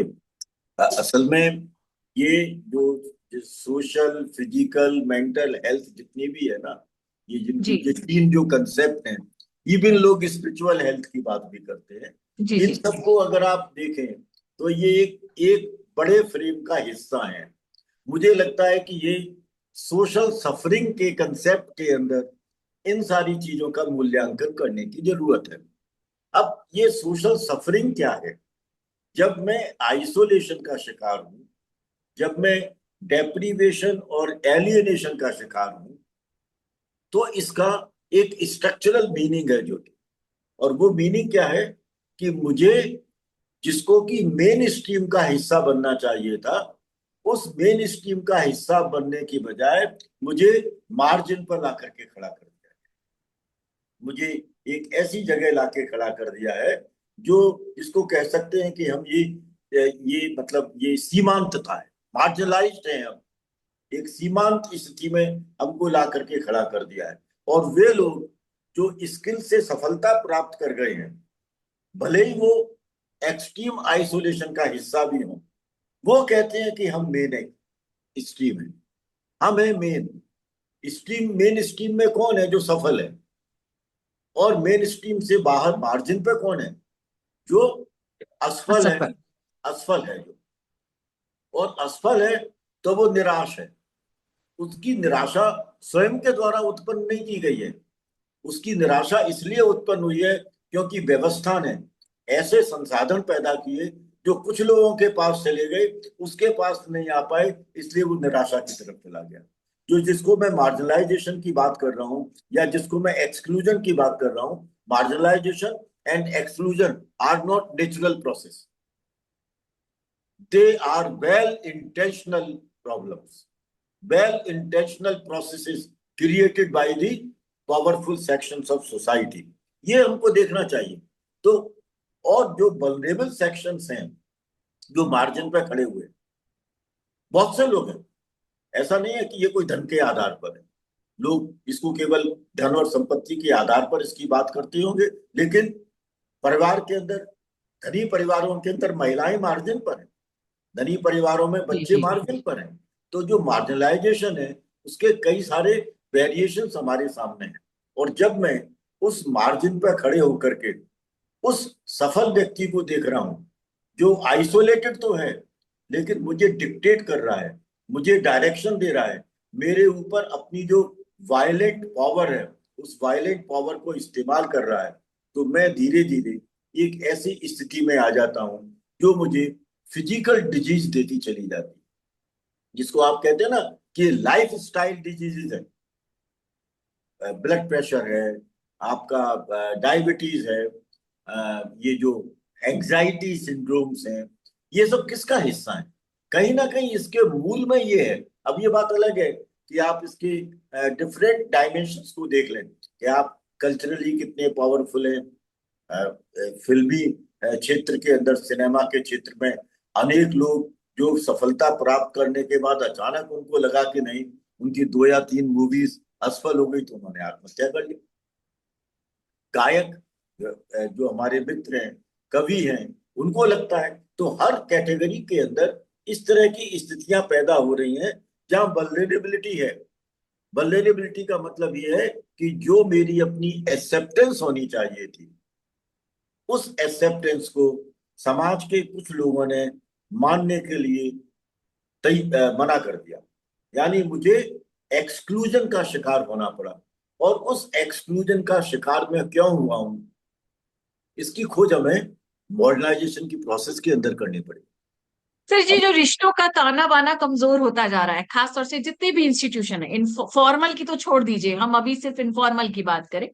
असल में ये जो सोशल, फिजिकल, मेंटल हेल्थ जितनी भी है ना, ये जिनकी जी ये तीन जो कंसेप्ट हैं, इवन लोग स्पिरिचुअल हेल्थ की बात भी करते हैं। जी इन जी। सबको अगर आप देखें तो ये एक एक बड़े फ्रेम का हिस्सा है। मुझे लगता है कि ये सोशल सफरिंग के कंसेप्ट के अंदर इन सारी चीजों का मूल्यांकन करने की जरूरत है। अब ये सोशल सफरिंग क्या है? जब मैं आइसोलेशन का शिकार हूं, जब मैं डेप्रीवेशन और एलियनेशन का शिकार हूं, तो इसका एक स्ट्रक्चरल मीनिंग है जो, और वो मीनिंग क्या है कि मुझे जिसको कि मेन स्ट्रीम का हिस्सा बनना चाहिए था, उस मेन स्ट्रीम का हिस्सा बनने की बजाय मुझे मार्जिन पर ला करके खड़ा कर दिया। मुझे एक ऐसी जगह लाके खड़ा कर दिया है जो, इसको कह सकते हैं कि हम ये मतलब ये सीमांतता है, मार्जिनलाइज्ड है हम, एक सीमांत स्थिति में हमको ला करके खड़ा कर दिया है। और वे लोग जो स्किल से सफलता प्राप्त कर गए हैं, भले ही वो एक्सट्रीम आइसोलेशन का हिस्सा भी हो, वो कहते हैं कि हम मेन स्ट्रीम है, हम है मेन स्ट्रीम। मेन स्ट्रीम में कौन है जो सफल है, और मेन स्ट्रीम से बाहर मार्जिन पे कौन है जो असफल है, असफल। असफल है जो, और असफल है तो वो निराश है। उसकी निराशा स्वयं के द्वारा उत्पन्न नहीं की गई है, उसकी निराशा इसलिए उत्पन्न हुई है क्योंकि व्यवस्था ने ऐसे संसाधन पैदा किए जो कुछ लोगों के पास चले गए, उसके पास नहीं आ पाए, इसलिए वो निराशा की तरफ चला गया। जो जिसको मैं मार्जिनलाइजेशन की बात कर रहा हूं, या जिसको मैं एक्सक्लूजन की बात कर रहा हूं, marginalization and exclusion are not natural process, they are well intentional problems, well intentional processes created by the powerful sections of society। ये हमको देखना चाहिए। तो और जो वल्नरेबल सेक्शंस हैं, जो मार्जिन पे खड़े हुए, बहुत से लोग हैं, ऐसा नहीं है कि ये कोई धन के आधार पर है। लोग इसको केवल धन और संपत्ति के आधार पर इसकी बात करते होंगे, लेकिन परिवार के अंदर, धनी परिवारों के अंदर महिलाएं मार्जिन पर है, धनी परिवारों में जी बच्चे जी। मार्जिन पर हैं। तो जो मार्जिनलाइजेशन है, उसके कई सारे वेरिएशंस हमारे सामने हैं। और जब मैं उस मार्जिन पर खड़े होकर के उस सफल व्यक्ति को देख रहा हूं, जो आइसोलेटेड तो है लेकिन मुझे डिक्टेट कर रहा है, मुझे डायरेक्शन दे रहा है, मेरे ऊपर अपनी जो वायलेंट पावर है, उस वायलेंट पावर को इस्तेमाल कर रहा है, तो मैं धीरे धीरे एक ऐसी स्थिति में आ जाता हूं जो मुझे फिजिकल डिजीज देती चली जाती है, जिसको आप कहते हैं ना कि लाइफ स्टाइल डिजीजेज है। ब्लड प्रेशर है, आपका डायबिटीज है, ये जो एंजाइटी सिंड्रोम्स हैं, ये सब किसका हिस्सा है? कहीं ना कहीं इसके मूल में ये है। अब ये बात अलग है कि आप इसके डिफरेंट डायमेंशंस को देख लें कि आप कल्चरली कितने पावरफुल हैं। फिल्मी क्षेत्र के अंदर, सिनेमा के क्षेत्र में अनेक लोग जो सफलता प्राप्त करने के बाद अचानक उनको लगा कि नहीं, उनकी 2 या 3 मूवीज असफल हो गई तो उन्होंने आत्महत्या कर ली। गायक जो हमारे मित्र हैं, कवि हैं, उनको लगता है। तो हर कैटेगरी के अंदर इस तरह की स्थितियां पैदा हो रही हैं जहां वल्नरेबिलिटी है। वल्नरेबिलिटी का मतलब ये है कि जो मेरी अपनी एक्सेप्टेंस होनी चाहिए थी, उस एक्सेप्टेंस को समाज के कुछ लोगों ने मानने के लिए मना कर दिया। यानी मुझे एक्सक्लूजन का शिकार होना पड़ा। और उस एक्सक्लूजन का शिकार मैं क्यों हुआ हूं, इसकी खोज हमें मॉडर्नाइजेशन की प्रोसेस के अंदर करनी पड़ी। सर जी, अब जो रिश्तों का ताना बाना कमजोर होता जा रहा है, खासतौर से जितने भी इंस्टीट्यूशन है, फॉर्मल की तो छोड़ दीजिए, हम अभी सिर्फ इनफॉर्मल की बात करें।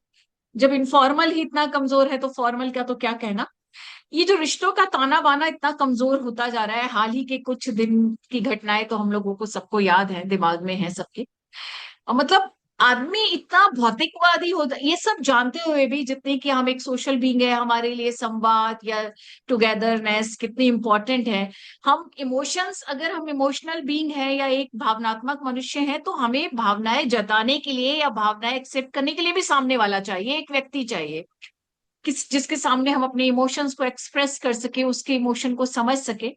जब इनफॉर्मल ही इतना कमजोर है तो फॉर्मल का तो क्या कहना। ये जो रिश्तों का ताना बाना इतना कमजोर होता जा रहा है, हाल ही के कुछ दिन की घटनाएं तो हम लोगों को सबको याद है, दिमाग में है सबके। मतलब आदमी इतना भौतिकवादी होता, ये सब जानते हुए भी, जितने कि हम एक सोशल बीइंग है, हमारे लिए संवाद या टुगेदरनेस कितनी इंपॉर्टेंट है। हम इमोशंस, अगर हम इमोशनल बीइंग है या एक भावनात्मक मनुष्य है, तो हमें भावनाएं जताने के लिए या भावनाएं एक्सेप्ट करने के लिए भी सामने वाला चाहिए, एक व्यक्ति चाहिए, जिसके सामने हम अपने इमोशंस को एक्सप्रेस कर सके, उसके इमोशन को समझ सके।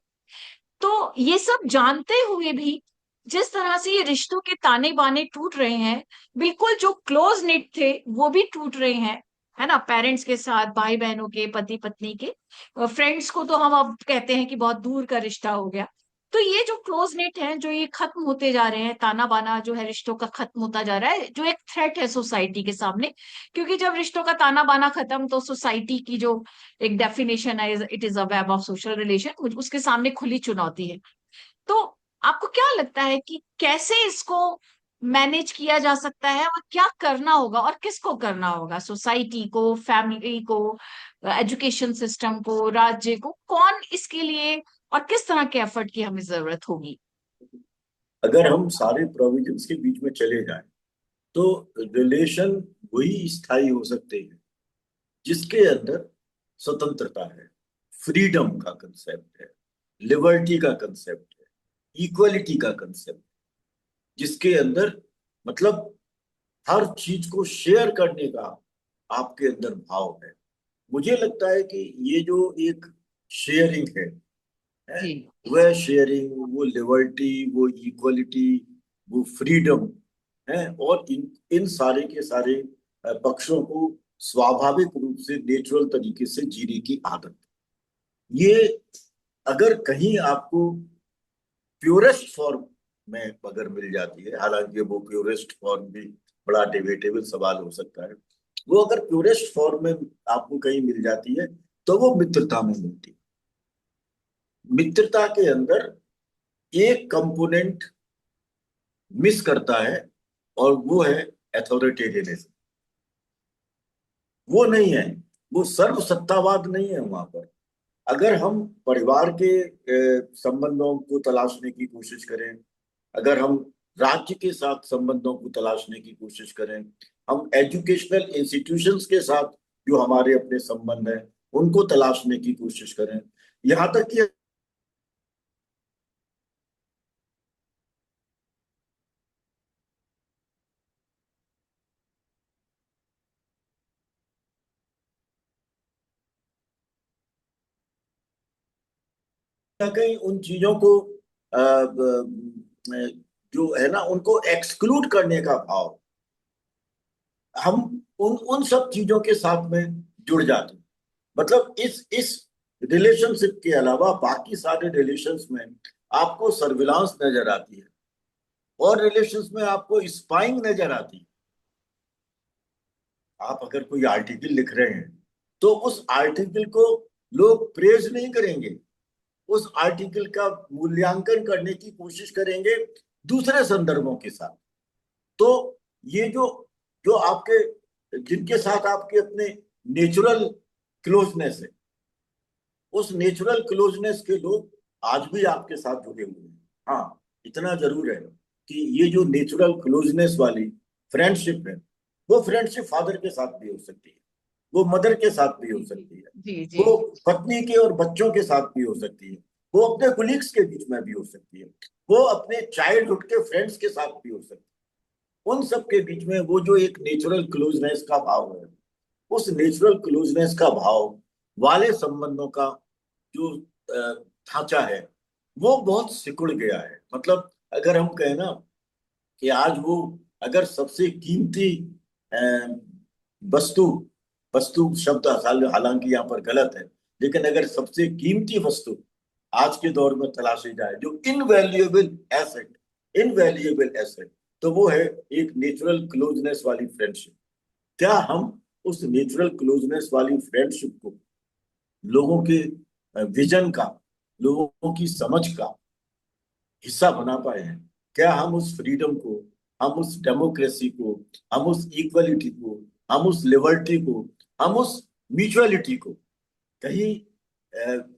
तो ये सब जानते हुए भी जिस तरह से ये रिश्तों के ताने बाने टूट रहे हैं, बिल्कुल जो क्लोज निट थे वो भी टूट रहे हैं, है ना, पेरेंट्स के साथ, भाई बहनों के, पति पत्नी के, फ्रेंड्स को तो हम अब कहते हैं कि बहुत दूर का रिश्ता हो गया। तो ये जो क्लोज निट है, जो ये खत्म होते जा रहे हैं, ताना बाना जो है रिश्तों का खत्म होता जा रहा है, जो एक थ्रेट है सोसाइटी के सामने। क्योंकि जब रिश्तों का ताना बाना खत्म, तो सोसाइटी की जो एक डेफिनेशन है, it is a web of social relation, उसके सामने खुली चुनौती है। तो आपको क्या लगता है कि कैसे इसको मैनेज किया जा सकता है, और क्या करना होगा और किसको करना होगा? सोसाइटी को, फैमिली को, एजुकेशन सिस्टम को, राज्य को? कौन इसके लिए और किस तरह के एफर्ट की हमें जरूरत होगी? अगर हम सारे प्रोविजंस के बीच में चले जाएं तो रिलेशन वही स्थायी हो सकते हैं जिसके अंदर स्वतंत्रता है, फ्रीडम का कंसेप्ट है, लिबर्टी का कंसेप्ट है, इक्वलिटी का कंसेप्ट, जिसके अंदर मतलब हर चीज को शेयर करने का आपके अंदर भाव है। मुझे लगता है कि ये जो एक शेयरिंग है, जी वह शेयरिंग, वो लिबर्टी, वो इक्वलिटी, वो फ्रीडम है, और इन इन सारे के सारे पक्षों को स्वाभाविक रूप से नेचुरल तरीके से जीने की आदत, ये अगर कहीं आपको प्योरेस्ट फॉर्म में अगर मिल जाती है, हालांकि वो प्योरेस्ट फॉर्म भी बड़ा डिबेटेबल सवाल हो सकता है, वो अगर प्योरेस्ट फॉर्म में आपको कहीं मिल जाती है तो वो मित्रता में मिलती है। मित्रता के अंदर एक कंपोनेंट मिस करता है, और वो है अथॉरिटेरियनिज्म। वो नहीं है, वो सर्व सत्तावाद नहीं है वहां पर। अगर हम परिवार के संबंधों को तलाशने की कोशिश करें, अगर हम राज्य के साथ संबंधों को तलाशने की कोशिश करें, हम एजुकेशनल इंस्टीट्यूशंस के साथ जो हमारे अपने संबंध हैं उनको तलाशने की कोशिश करें, यहाँ तक कि कहीं उन चीजों को जो है ना, उनको एक्सक्लूड करने का भाव, हम उन उन सब चीजों के साथ में जुड़ जाते हैं। मतलब इस रिलेशनशिप के अलावा बाकी सारे रिलेशंस में आपको सर्विलांस नजर आती है, और रिलेशंस में आपको स्पाइंग नजर आती है। आप अगर कोई आर्टिकल लिख रहे हैं तो उस आर्टिकल को लोग प्रेज नहीं करेंगे, उस आर्टिकल का मूल्यांकन करने की कोशिश करेंगे दूसरे संदर्भों के साथ। तो ये जो जो आपके, जिनके साथ आपके अपने नेचुरल क्लोजनेस है, उस नेचुरल क्लोजनेस के लोग आज भी आपके साथ जुड़े हुए हैं। हाँ, इतना जरूर है कि ये जो नेचुरल क्लोजनेस वाली फ्रेंडशिप है, वो फ्रेंडशिप फादर के साथ भी हो सकती है, वो मदर के साथ भी हो जी सकती है, जी जी वो पत्नी के और बच्चों के साथ भी हो सकती है, वो अपने कुलीग्स के बीच में भी हो सकती है, वो अपने चाइल्डहुड के फ्रेंड्स के साथ भी हो सकती है। उन सब के बीच में वो जो एक नेचुरल क्लोजनेस का भाव है, उस नेचुरल क्लोजनेस का भाव वाले संबंधों का जो ढांचा है, वो बहुत सिकुड़ गया है। मतलब अगर हम कहें ना कि आज वो, अगर सबसे कीमती अ, वस्तु, वस्तु शब्द हालांकि यहाँ पर गलत है, लेकिन अगर सबसे कीमती वस्तु आज के दौर में तलाशी जाए, जो इनवैल्यूएबल एसेट, इनवैल्यूएबल एसेट, तो वो है एक नेचुरल क्लोजनेस वाली फ्रेंडशिप। क्या हम उस नेचुरल क्लोजनेस वाली फ्रेंडशिप को लोगों के विजन का, लोगों की समझ का हिस्सा बना पाए हैं? क्या हम उस फ्रीडम को, हम उस डेमोक्रेसी को, हम उस इक्वलिटी को, हम उस लिबर्टी को, हम उस म्यूचुअलिटी को कहीं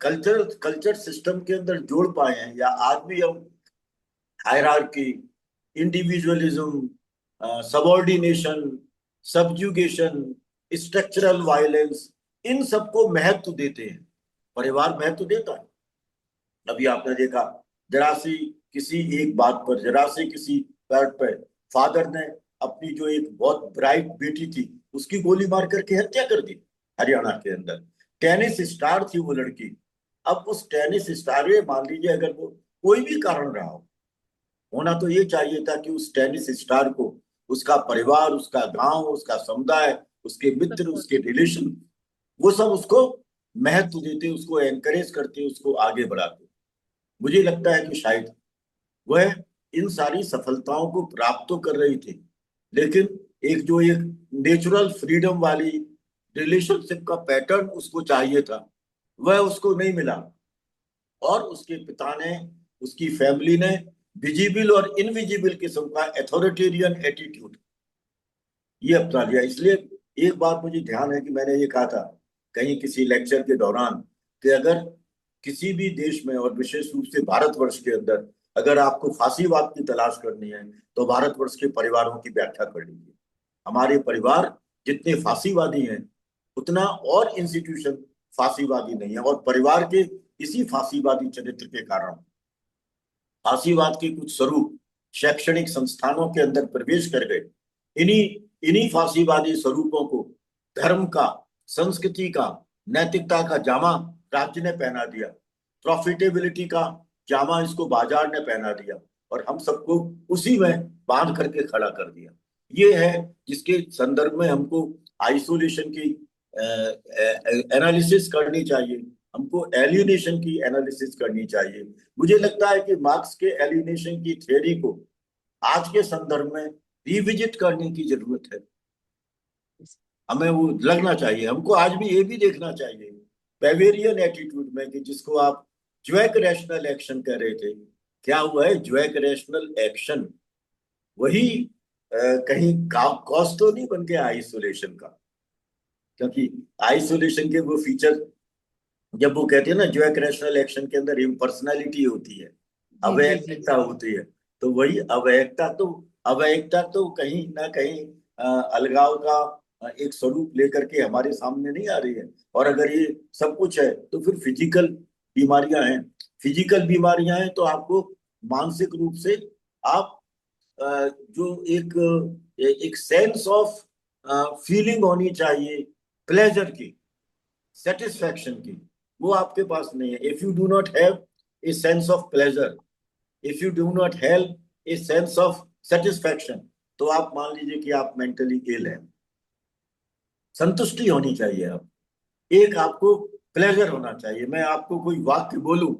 कल्चर कल्चर सिस्टम के अंदर जोड़ पाए हैं? या आज भी हम hierarchy, individualism, subordination, subjugation, structural violence, इन सबको महत्व देते हैं? परिवार महत्व देता है? अभी आपने देखा, जरा सी किसी एक बात पर, जरा से किसी बात पर फादर ने अपनी जो एक बहुत ब्राइट बेटी थी उसकी गोली मार करके हत्या कर दी, हरियाणा के अंदर। टेनिस स्टार थी वो लड़की। अब उस टेनिस स्टार में मान लीजिए अगर वो कोई भी कारण रहा हो, होना तो ये चाहिए था कि उस टेनिस स्टार को उसका परिवार, उसका गांव, उसका समुदाय, उसके मित्र, सपोर्ट। उसके रिलेशन, वो सब उसको महत्व देते, उसको एनकरेज करते, उसको आगे बढ़ाते। मुझे लगता है कि शायद वह इन सारी सफलताओं को प्राप्त तो कर रही थी, लेकिन एक जो एक नेचुरल फ्रीडम वाली रिलेशनशिप का पैटर्न उसको चाहिए था, वह उसको नहीं मिला। और उसके पिता ने, उसकी फैमिली ने विजिबल और इनविजिबल किस्म का अथॉरिटेरियन एटीट्यूड ये अपना लिया। इसलिए एक बात मुझे ध्यान है कि मैंने ये कहा था कहीं किसी लेक्चर के दौरान कि अगर किसी भी देश में और विशेष रूप से भारतवर्ष के अंदर अगर आपको फांसीवाद की तलाश करनी है तो भारतवर्ष के परिवारों की व्याख्या कर लीजिए। हमारे परिवार जितने फांसीवादी हैं उतना और इंस्टीट्यूशन फांसीवादी नहीं है, और परिवार के इसी फांसीवादी चरित्र के कारण फांसीवाद के कुछ स्वरूप शैक्षणिक संस्थानों के अंदर प्रवेश कर गए। इन्हीं इन्हीं फांसीवादी स्वरूपों को धर्म का, संस्कृति का, नैतिकता का जामा राज्य ने पहना दिया, प्रॉफिटेबिलिटी का जामा इसको बाजार ने पहना दिया, और हम सबको उसी में बांध करके खड़ा कर दिया। ये है जिसके संदर्भ में हमको आइसोलेशन की एनालिसिस करनी चाहिए, हमको एलियनेशन की एनालिसिस करनी चाहिए। मुझे लगता है कि मार्क्स के एलियनेशन की थ्योरी को आज के संदर्भ में रिविजिट करने की जरूरत है। हमें वो लगना चाहिए, हमको आज भी ये भी देखना चाहिए बेवेरियन एटीट्यूड में कि जिसको आप ज्वैक रैशनल एक्शन कह रहे थे, क्या हुआ है ज्वैक रैशनल एक्शन वही कहीं कॉस्ट तो नहीं बन गया आइसोलेशन का। क्योंकि आइसोलेशन के वो फीचर जब वो कहते हैं ना ज्वैक रैशनल एक्शन के अंदर इम्पर्सनैलिटी होती है, जी जी जी अवैयक्तिकता होती है, तो वही अवैयक्ता तो कहीं ना कहीं अलगाव का एक स्वरूप लेकर के हमारे सामने नहीं आ रही है। और अगर ये सब कुछ है तो फिर फिजिकल बीमारियां हैं, फिजिकल बीमारियां हैं तो आपको मानसिक रूप से आप जो एक एक सेंस ऑफ फीलिंग होनी चाहिए प्लेजर की, सेटिस्फैक्शन की, वो आपके पास नहीं है। If you do not have a sense of pleasure, if you do not have a sense of satisfaction, तो आप मान लीजिए कि आप मेंटली इल हैं। संतुष्टि होनी चाहिए, आप एक आपको प्लेजर होना चाहिए। मैं आपको कोई वाक्य बोलूं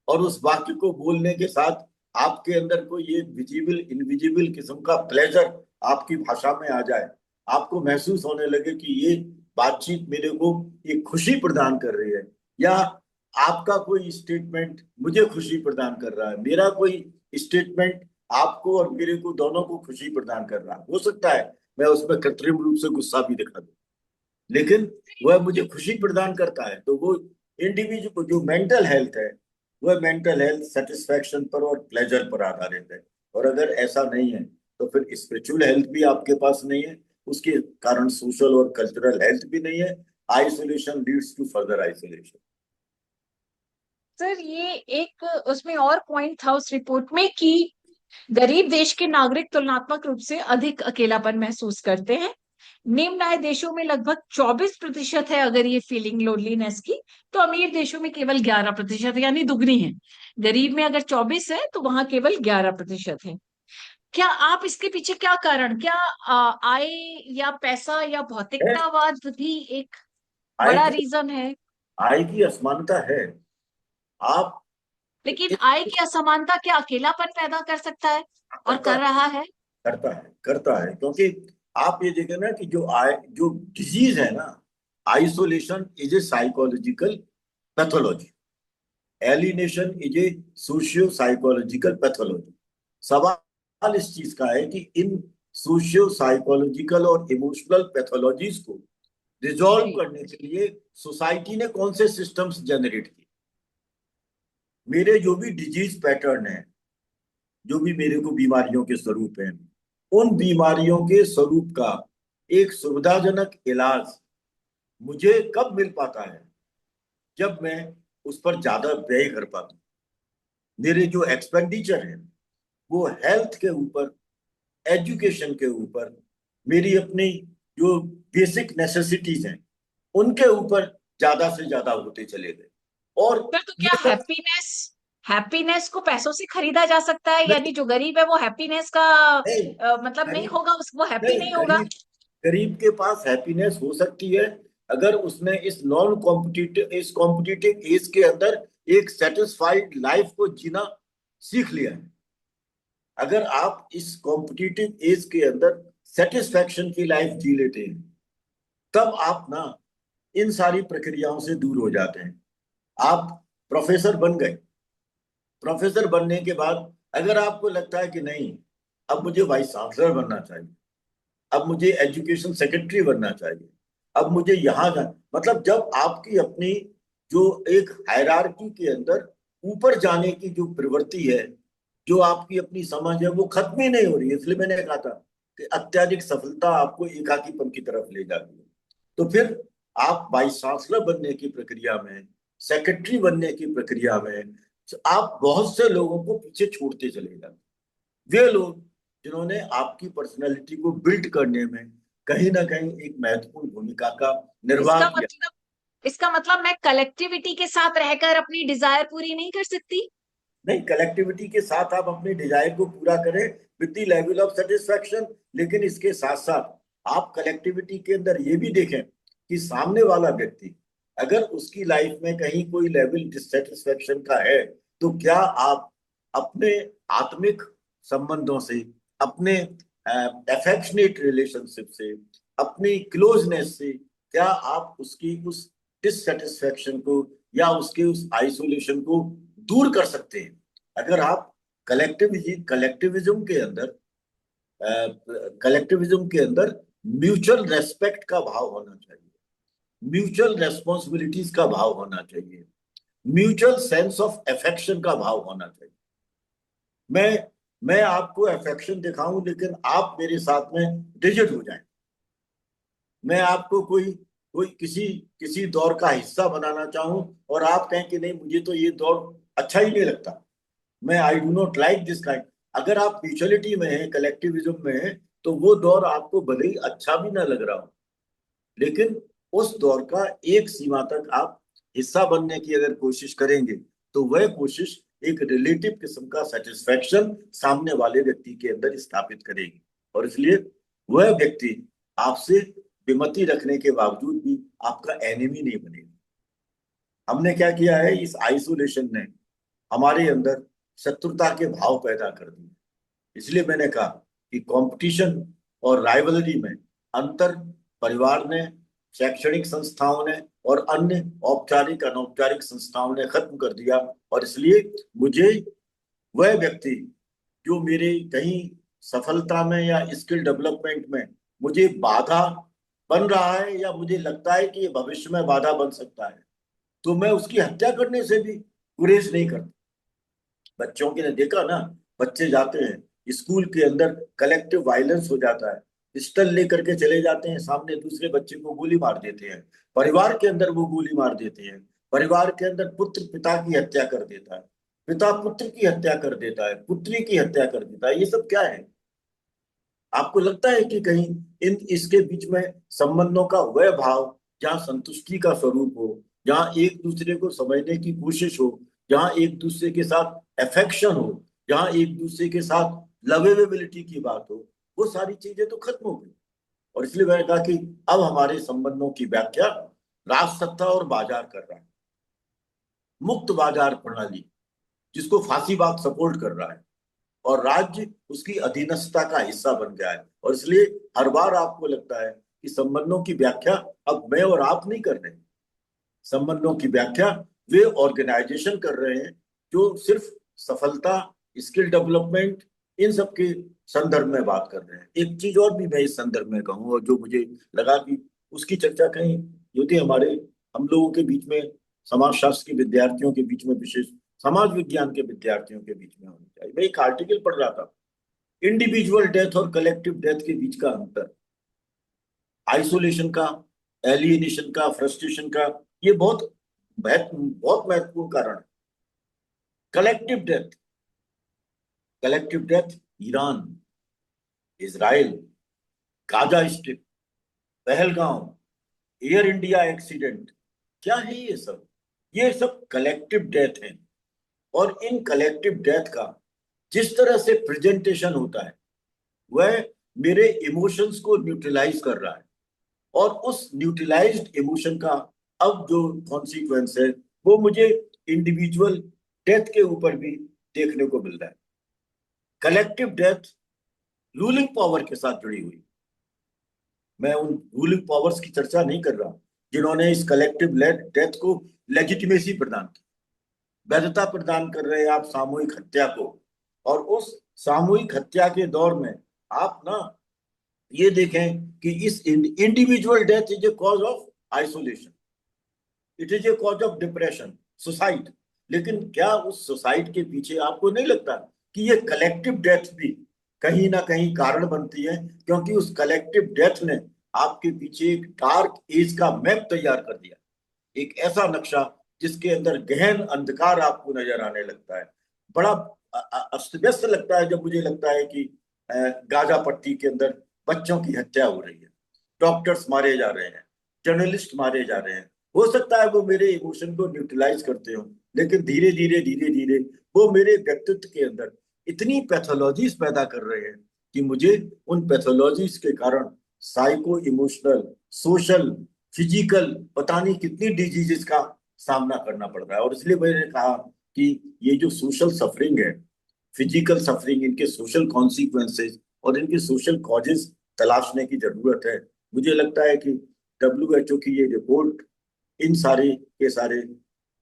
और उस वाक्य को बोलने के साथ आपके अंदर कोई एक विजिबल इनविजिबल किस्म का प्लेजर आपकी भाषा में आ जाए, आपको महसूस होने लगे कि ये बातचीत मेरे को एक खुशी प्रदान कर रही है, या आपका कोई स्टेटमेंट मुझे खुशी प्रदान कर रहा है, मेरा कोई स्टेटमेंट आपको और मेरे को दोनों को खुशी प्रदान कर रहा है। हो सकता है मैं उसमें कृत्रिम रूप से गुस्सा भी दिखा दूं, लेकिन वह मुझे खुशी प्रदान करता है। तो वो इंडिविजुअल जो मेंटल हेल्थ है वह मेंटल हेल्थ सेटिस्फैक्शन पर और प्लेजर पर आधारित है। और अगर ऐसा नहीं है तो फिर स्पिरिचुअल हेल्थ भी आपके पास नहीं है, उसके कारण सोशल और कल्चरल हेल्थ भी नहीं है। Isolation leads to further isolation. Sir ये एक उसमें और पॉइंट था उस रिपोर्ट में कि गरीब देश के नागरिक तुलनात्मक रूप से अधिक अकेलापन महसूस करते हैं। निम्न आय देशों में लगभग 24% है अगर ये फीलिंग लोनलीनेस की, तो अमीर देशों में केवल 11%, यानी दुगनी है। गरीब में अगर 24 है तो वहां केवल 11% है। क्या आप इसके पीछे क्या कारण, क्या आय या पैसा या है, भौतिकतावाद भी एक आय बड़ा की रीजन है? आय की असमानता है। आप लेकिन आय की असमानता क्या अकेलापन पैदा कर सकता है, और करता कर रहा है? करता है क्योंकि आप ये देखें ना कि जो डिजीज है ना, isolation is a psychological pathology, alienation is a socio psychological pathology. सवाल इस चीज का है कि इन सोशियो साइकोलॉजिकल और इमोशनल पैथोलॉजीज को रिजॉल्व जी करने के लिए सोसाइटी ने कौन से सिस्टम्स जनरेट किए। मेरे जो भी डिजीज पैटर्न है, जो भी मेरे को बीमारियों के स्वरूप हैं, उन बीमारियों के स्वरूप का एक सुविधाजनक इलाज मुझे कब मिल पाता है, जब मैं उस पर ज्यादा व्यय कर पाता हूँ। मेरे जो एक्सपेंडिचर है वो हेल्थ के ऊपर, एजुकेशन के ऊपर, मेरी अपनी जो बेसिक नेसेसिटीज हैं उनके ऊपर ज्यादा से ज्यादा होते चले गए। और फिर तो क्या ये सब हैप्पीनेस, हैप्पीनेस को पैसों से खरीदा जा सकता है? नहीं यानी जो गरीब है वो हैप्पीनेस का नहीं मतलब नहीं गरीब होगा, उसको हैप्पी नहीं नहीं होगा? गरीब गरीब के पास हैप्पीनेस हो सकती है अगर उसने इस नॉन कॉम्पिटिटिव इस कॉम्पिटिटिव एज के अंदर एक सेटिस्फाइड लाइफ को जीना सीख लिया है। अगर आप इस कॉम्पिटिटिव एज के अंदर सेटिस्फैक्शन की लाइफ जी लेते हैं तब आप ना इन सारी प्रक्रियाओं से दूर हो जाते हैं। आप प्रोफेसर बन गए, प्रोफेसर बनने के बाद अगर आपको लगता है कि नहीं, अब मुझे वाइस चांसलर बनना चाहिए, अब मुझे एजुकेशन सेक्रेटरी बनना चाहिए, अब मुझे यहाँ जा, मतलब जब आपकी अपनी जो एक हायरार्की के अंदर ऊपर जाने की जो प्रवृत्ति है, जो आपकी अपनी समझ है, वो खत्म ही नहीं हो रही है। इसलिए मैंने कहा था कि अत्यधिक सफलता आपको एकाकीपन की तरफ ले जाती है। तो फिर आप वाइस चांसलर बनने की प्रक्रिया में, सेक्रेटरी बनने की प्रक्रिया में आप बहुत से लोगों को पीछे छोड़ते चले जाते। वे लोग जिन्होंने आपकी पर्सनैलिटी को बिल्ड करने में कहीं ना कहीं एक महत्वपूर्ण भूमिका का निर्वाह इसका किया। मतलब इसका मतलब मैं कलेक्टिविटी के साथ रहकर अपनी डिजायर पूरी नहीं कर सकती? नहीं, कलेक्टिविटी के साथ आप अपने डिजायर को पूरा करें with the level of satisfaction, लेकिन इसके साथ साथ आप कलेक्टिविटी के अंदर ये भी देखें कि सामने वाला व्यक्ति अगर उसकी लाइफ में कहीं कोई लेवल डिससेटिस्फैक्शन का है, तो क्या आप अपने आत्मिक संबंधों से, अपने एफेक्शनेट रिलेशनशिप से, अपनी क्लोजनेस से, क्या आप उसकी उस डिससेटिस्फैक्शन को या उसके उस आइसोलेशन को दूर कर सकते हैं? अगर आप कलेक्टिविज्म के अंदर कलेक्टिविज्म के अंदर म्यूचुअल रेस्पेक्ट का भाव होना चाहिए, म्यूचुअल रेस्पॉन्सिबिलिटीज का भाव होना चाहिए, म्यूचुअल सेंस ऑफ अफेक्शन का भाव होना चाहिए। मैं मैं आपको अफेक्शन दिखाऊं लेकिन आप मेरे साथ में डिजिट हो जाएं। मैं आपको कोई कोई किसी किसी दौर का हिस्सा बनाना चाहूं और आप कहें कि नहीं, मुझे तो ये दौर अच्छा ही नहीं लगता, मैं I do not like this kind. अगर आप म्यूचुअलिटी में हैं, कलेक्टिविज्म में हैं, तो वो दौर आपको भले ही अच्छा भी ना लग रहा हो, लेकिन उस दौर का एक सीमा तक आप हिस्सा बनने की अगर कोशिश करेंगे, तो वह कोशिश एक रिलेटिव किस्म का सेटिस्फैक्शन सामने वाले व्यक्ति के अंदर स्थापित करेगी। और इसलिए वह व्यक्ति आपसे विमति रखने के बावजूद भी आपका एनिमी नहीं बनेगा। हमने क्या किया है, इस आइसोलेशन ने हमारे अंदर शत्रुता के भाव पैदा कर दिए। इसलिए मैंने कहा कि कंपटीशन और राइवलरी में अंतर परिवार ने, शैक्षणिक संस्थाओं ने और अन्य औपचारिक अनौपचारिक संस्थाओं ने खत्म कर दिया। और इसलिए मुझे वह व्यक्ति जो मेरे कहीं सफलता में या स्किल डेवलपमेंट में मुझे बाधा बन रहा है, या मुझे लगता है कि ये भविष्य में बाधा बन सकता है, तो मैं उसकी हत्या करने से भी गुरेज नहीं करता। बच्चों के ने देखा ना, बच्चे जाते हैं स्कूल के अंदर, कलेक्टिव वायलेंस हो जाता है, पिस्टल लेकर के चले जाते हैं, सामने दूसरे बच्चे को गोली मार देते हैं, परिवार के अंदर वो गोली मार देते हैं, परिवार के अंदर पुत्र पिता की हत्या कर देता है, पिता पुत्र की हत्या कर देता है, पुत्री की हत्या कर देता है। ये सब क्या है? आपको लगता है कि कहीं इन इसके बीच में संबंधों का वह भाव जहाँ संतुष्टि का स्वरूप हो, जहाँ एक दूसरे को समझने की कोशिश हो, जहाँ एक दूसरे के साथ अफेक्शन हो, जहाँ एक दूसरे के साथ लवेबिलिटी की बात हो, वो सारी चीजें तो खत्म हो गई। और इसलिए मैंने कहा कि अब हमारे संबंधों की व्याख्या राजसत्ता और बाजार कर रहा है, मुक्त बाजार प्रणाली जिसको फांसीबाग सपोर्ट कर रहा है, और राज्य उसकी अधीनस्थता का हिस्सा बन गया है। और इसलिए हर बार आपको लगता है कि संबंधों की व्याख्या अब मैं और आप नहीं कर रहे हैं, संबंधों की व्याख्या वे ऑर्गेनाइजेशन कर रहे हैं जो सिर्फ सफलता, स्किल डेवलपमेंट, इन सब के संदर्भ में बात कर रहे हैं। एक चीज और भी मैं इस संदर्भ में कहूँ, और जो मुझे लगा कि उसकी चर्चा कहीं यदि हमारे हम लोगों के बीच में, समाजशास्त्र के विद्यार्थियों के बीच में, विशेष समाज विज्ञान के विद्यार्थियों के बीच में होनी चाहिए। मैं एक आर्टिकल पढ़ रहा था, इंडिविजुअल डेथ और कलेक्टिव डेथ के बीच का अंतर, आइसोलेशन का, एलियनेशन का, फ्रस्ट्रेशन का, ये बहुत महत्वपूर्ण कारण है। Collective death, collective death, Iran, Israel, Gaza strip, Pahalgam, air India accident, क्या है ये सब? ये सब कलेक्टिव डेथ है। और इन कलेक्टिव डेथ का जिस तरह से प्रेजेंटेशन होता है, वह मेरे इमोशंस को न्यूट्रलाइज कर रहा है, और उस न्यूट्रलाइज्ड इमोशन का अब जो कॉन्सिक्वेंस है, वो मुझे इंडिविजुअल डेथ के ऊपर भी देखने को मिल रहा है। कलेक्टिव डेथ रूलिंग पावर के साथ जुड़ी हुई। मैं उन रूलिंग पावर्स की चर्चा नहीं कर रहा जिन्होंने इस कलेक्टिव डेथ को लेजिटिमेसी प्रदान की, वैधता प्रदान कर रहे हैं आप सामूहिक हत्या को, और उस सामूहिक हत्या के दौर में आप ना ये देखें कि इस individual death is a cause of isolation, it is a cause of depression, suicide. लेकिन क्या उस सुसाइड के पीछे आपको नहीं लगता कि ये कलेक्टिव डेथ भी कहीं ना कहीं कारण बनती है? क्योंकि उस कलेक्टिव डेथ ने आपके पीछे एक डार्क एज का मैप तैयार कर दिया, एक ऐसा नक्शा जिसके अंदर गहन अंधकार आपको नजर आने लगता है। बड़ा अस्त व्यस्त लगता है जब मुझे लगता है कि गाजा पट्टी के अंदर बच्चों की हत्या हो रही है, डॉक्टर्स मारे जा रहे हैं, जर्नलिस्ट मारे जा रहे हैं। हो सकता है वो मेरे इमोशन को न्यूट्रलाइज करते हो, लेकिन धीरे धीरे वो मेरे व्यक्तित्व के अंदर इतनी पैथोलॉजीज पैदा कर रहे हैं कि मुझे उन पैथोलॉजीज के कारण साइको इमोशनल, सोशल, फिजिकल, पता नहीं कितनी डिजीजेस का सामना करना पड़ रहा है। और इसलिए मैंने कहा कि ये जो सोशल सफरिंग है, फिजिकल सफरिंग, इनके सोशल कॉन्सिक्वेंसेस और इनके सोशल कॉजेस तलाशने की जरूरत है। मुझे लगता है कि WHO की ये रिपोर्ट इन सारे के सारे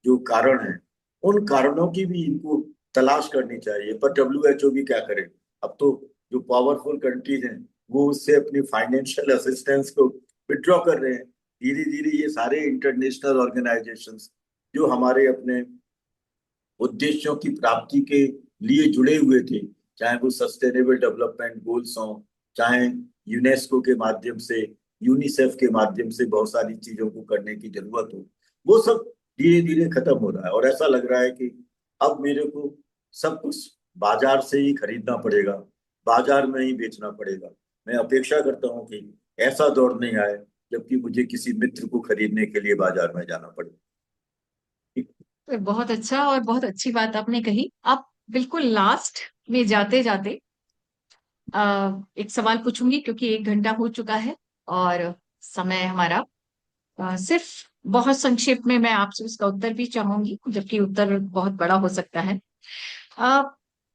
जो कारण हैं, उन कारणों की भी इनको तलाश करनी चाहिए। पर WHO भी क्या करे, अब तो जो पावरफुल कंट्रीज हैं वो उससे अपनी फाइनेंशियल असिस्टेंस को विड्रॉ कर रहे हैं। धीरे धीरे ये सारे इंटरनेशनल ऑर्गेनाइजेशंस जो हमारे अपने उद्देश्यों की प्राप्ति के लिए जुड़े हुए थे, चाहे वो सस्टेनेबल डेवलपमेंट गोल्स हों, चाहे यूनेस्को के माध्यम से, यूनिसेफ के माध्यम से बहुत सारी चीजों को करने की जरूरत हो, वो सब धीरे धीरे खत्म हो रहा है। और ऐसा लग रहा है कि अब मेरे को सब कुछ बाजार से ही खरीदना पड़ेगा, बाजार में ही बेचना पड़ेगा। मैं अपेक्षा करता हूँ कि ऐसा दौर नहीं आए जबकि मुझे किसी मित्र को खरीदने के लिए बाजार में जाना पड़े। तो बहुत अच्छा और बहुत अच्छी बात आपने कही। आप बिल्कुल लास्ट में जाते जाते एक सवाल पूछूंगी, क्योंकि 1 घंटा हो चुका है और समय हमारा सिर्फ बहुत संक्षेप में मैं आपसे उसका उत्तर भी चाहूंगी, जबकि उत्तर बहुत बड़ा हो सकता है।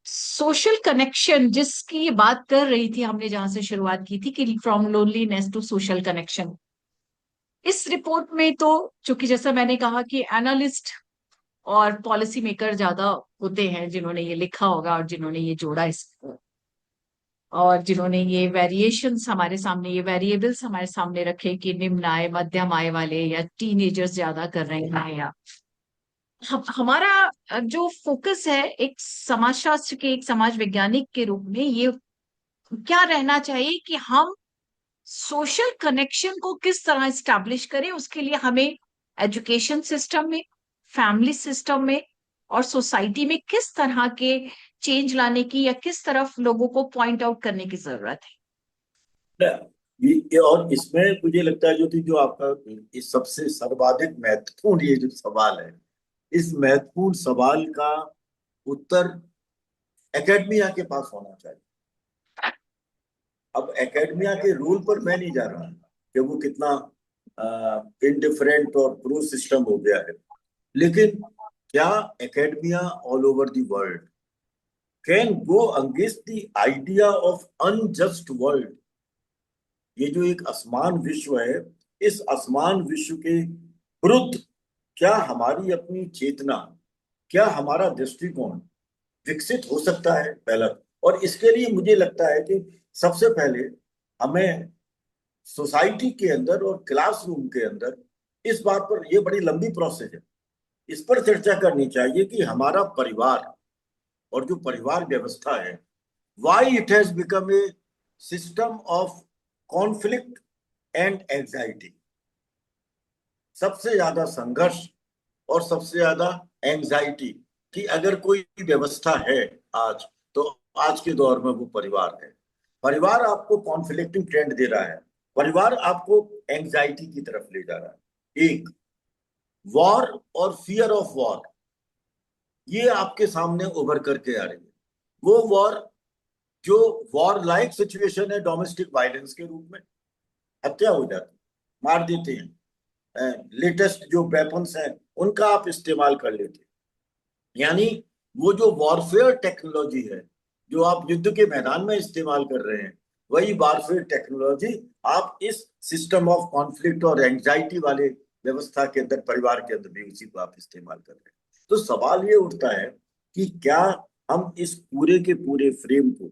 सोशल कनेक्शन जिसकी ये बात कर रही थी हमने, जहां से शुरुआत की थी कि from loneliness to social connection, इस रिपोर्ट में तो चूंकि जैसा मैंने कहा कि एनालिस्ट और पॉलिसी मेकर ज्यादा होते हैं जिन्होंने ये लिखा होगा और जिन्होंने ये जोड़ा इसको, और जिन्होंने ये वेरिएशंस हमारे सामने, ये वेरिएबल्स हमारे सामने रखे कि निम्न आय, मध्यम आय वाले या टीनेजर्स ज्यादा कर रहे हैं, या हमारा जो फोकस है एक समाजशास्त्र के, एक समाज वैज्ञानिक के रूप में, ये क्या रहना चाहिए कि हम सोशल कनेक्शन को किस तरह स्टैब्लिश करें। उसके लिए हमें एजुकेशन सिस्टम में, फैमिली सिस्टम में और सोसाइटी में किस तरह के चेंज लाने की, या किस तरफ लोगों को पॉइंट आउट करने की जरूरत और इसमें मुझे लगता है जो आपका इस सबसे सर्वाधिक महत्वपूर्ण ये जो सवाल है, इस महत्वपूर्ण सवाल का उत्तर एकेडमिया के पास होना चाहिए। अब एकेडमिया के रूल पर मैं नहीं जा रहा कि वो कितना इनडिफरेंट और प्रो सिस्टम हो गया है, लेकिन क्या academia all over the world can go against the idea of unjust world? ये जो एक असमान विश्व है, इस असमान विश्व के विरुद्ध क्या हमारी अपनी चेतना, क्या हमारा दृष्टिकोण विकसित हो सकता है? पहला। और इसके लिए मुझे लगता है कि सबसे पहले हमें सोसाइटी के अंदर और क्लासरूम के अंदर इस बात पर, यह बड़ी लंबी प्रोसेस है, इस पर चर्चा करनी चाहिए कि हमारा परिवार और जो परिवार व्यवस्था है, why it has become a system of conflict and anxiety. सबसे ज्यादा संघर्ष और सबसे ज्यादा एंजाइटी की अगर कोई व्यवस्था है आज, तो आज के दौर में वो परिवार है। परिवार आपको कॉन्फ्लिक्टिंग ट्रेंड दे रहा है, परिवार आपको एंजाइटी की तरफ ले जा रहा है। एक वॉर और फियर ऑफ वॉर, ये आपके सामने उभर करके आ रही है। वो वॉर जो वॉर लाइक सिचुएशन है, डोमेस्टिक वायलेंस के रूप में हत्या हो जाती, मार देते हैं, लेटेस्ट जो वेपन्स हैं उनका आप इस्तेमाल कर लेते हैं। यानी वो जो वॉरफेयर टेक्नोलॉजी है जो आप युद्ध के मैदान में इस्तेमाल कर रहे हैं, वही वॉरफेयर टेक्नोलॉजी आप इस सिस्टम ऑफ कॉन्फ्लिक्ट और एंजाइटी वाले व्यवस्था के अंदर, परिवार के अंदर भी उसी को आप इस्तेमाल कर रहे हैं। तो सवाल ये उठता है कि क्या हम इस पूरे के पूरे फ्रेम को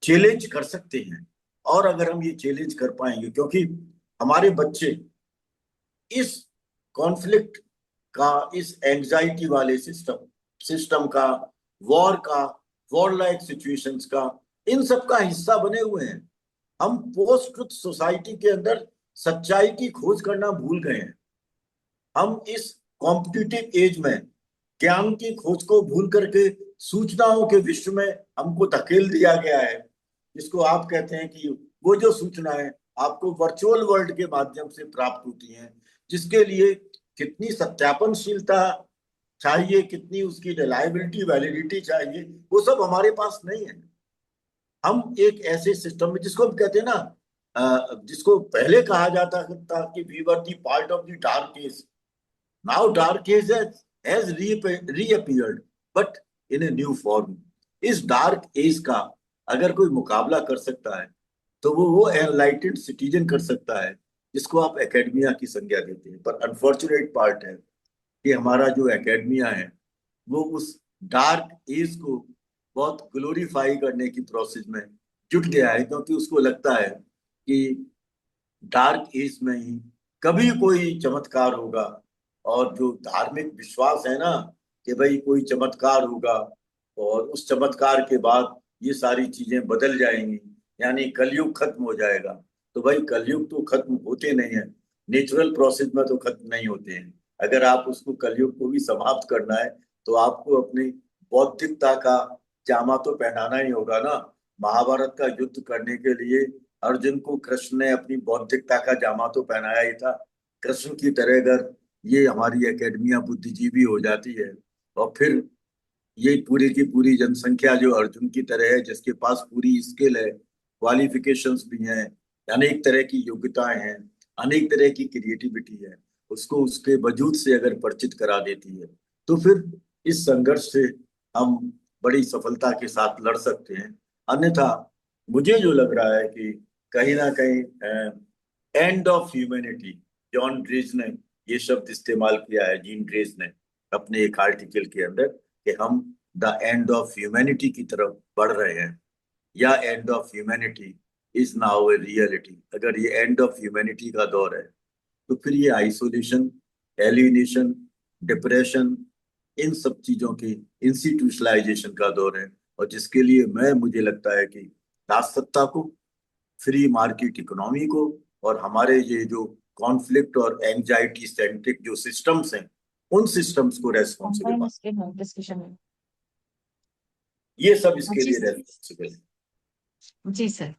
चैलेंज कर सकते हैं। और अगर हम ये चैलेंज कर पाएंगे, क्योंकि हमारे बच्चे इस कॉन्फ्लिक्ट का, इस एंजाइटी वाले सिस्टम सिस्टम का, वॉर का, वॉर लाइक सिचुएशंस का, इन सब का हिस्सा बने हुए हैं। हम पोस्ट ट्रुथ सोसाइटी के अंदर सच्चाई की खोज करना भूल गए हैं। हम इस कॉम्पिटिटिव एज में ज्ञान की खोज को भूल करके सूचनाओं के विश्व में हमको धकेल दिया गया है, जिसको आप कहते हैं कि वो जो सूचनाएं आपको वर्चुअल वर्ल्ड के माध्यम से प्राप्त होती हैं, जिसके लिए कितनी सत्यापनशीलता चाहिए, कितनी उसकी रिलायबिलिटी, वैलिडिटी चाहिए, वो सब हमारे पास नहीं है। हम एक ऐसे सिस्टम में, जिसको हम कहते हैं ना, जिसको पहले कहा जाता था कि we were the part of the dark age, now dark age has reappeared, but in a new form. इस डार्क एज का अगर कोई मुकाबला कर सकता है, तो वो एनलाइटेंड सिटीजन कर सकता है, जिसको आप एकेडमिया की संज्ञा देते हैं। पर अनफॉर्चुनेट पार्ट है कि हमारा जो एकेडमिया है, वो उस डार्क एज को बहुत ग्लोरीफाई करने की प्रोसेस में जुट गया है, क्योंकि उसको लगता है कि डार्क एज में ही कभी कोई चमत्कार होगा। और जो धार्मिक विश्वास है ना, कि भाई कोई चमत्कार होगा और उस चमत्कार के बाद ये सारी चीजें बदल जाएंगी, यानी कलयुग खत्म हो जाएगा। तो भाई कलयुग तो खत्म होते नहीं है, नेचुरल प्रोसेस में तो खत्म नहीं होते हैं। अगर आप उसको कलयुग को भी समाप्त करना है, तो आपको अपनी बौद्धिकता का जामा तो पहनाना ही होगा ना। महाभारत का युद्ध करने के लिए अर्जुन को कृष्ण ने अपनी बौद्धिकता का जामा तो पहनाया ही था। कृष्ण की तरह अगर ये हमारी एकेडमिया बुद्धिजीवी हो जाती है, और फिर ये पूरी की पूरी जनसंख्या जो अर्जुन की तरह है, जिसके पास पूरी स्किल है, क्वालिफिकेशंस भी हैं, अनेक तरह की योग्यताएं हैं, अनेक तरह की क्रिएटिविटी है, उसको उसके वजूद से अगर परिचित करा देती है, तो फिर इस संघर्ष से हम बड़ी सफलता के साथ लड़ सकते हैं। अन्यथा मुझे जो लग रहा है कि कहीं ना कहीं end of humanity, John dredge ने ये शब्द इस्तेमाल किया है, जीन ड्रेज ने अपने एक आर्टिकल के अंदर, कि हम द एंड ऑफ ह्यूमैनिटी की तरफ बढ़ रहे हैं, या end of humanity is now a reality. अगर ये एंड ऑफ ह्यूमैनिटी का दौर है, तो फिर ये आइसोलेशन, एलिनेशन, डिप्रेशन, इन सब चीजों की इंस्टीट्यूशनलाइजेशन का दौर है। और जिसके लिए मुझे लगता है कि राजसत्ता को, फ्री मार्केट इकोनॉमी को, और हमारे ये जो कॉन्फ्लिक्ट और एंजाइटी सेंट्रिक जो सिस्टम्स हैं, उन सिस्टम्स को रेस्पॉन्सिबल मान, डिस्कशन में। ये सब इसके जी लिए रेस्पॉन्सिबल है। जी सर।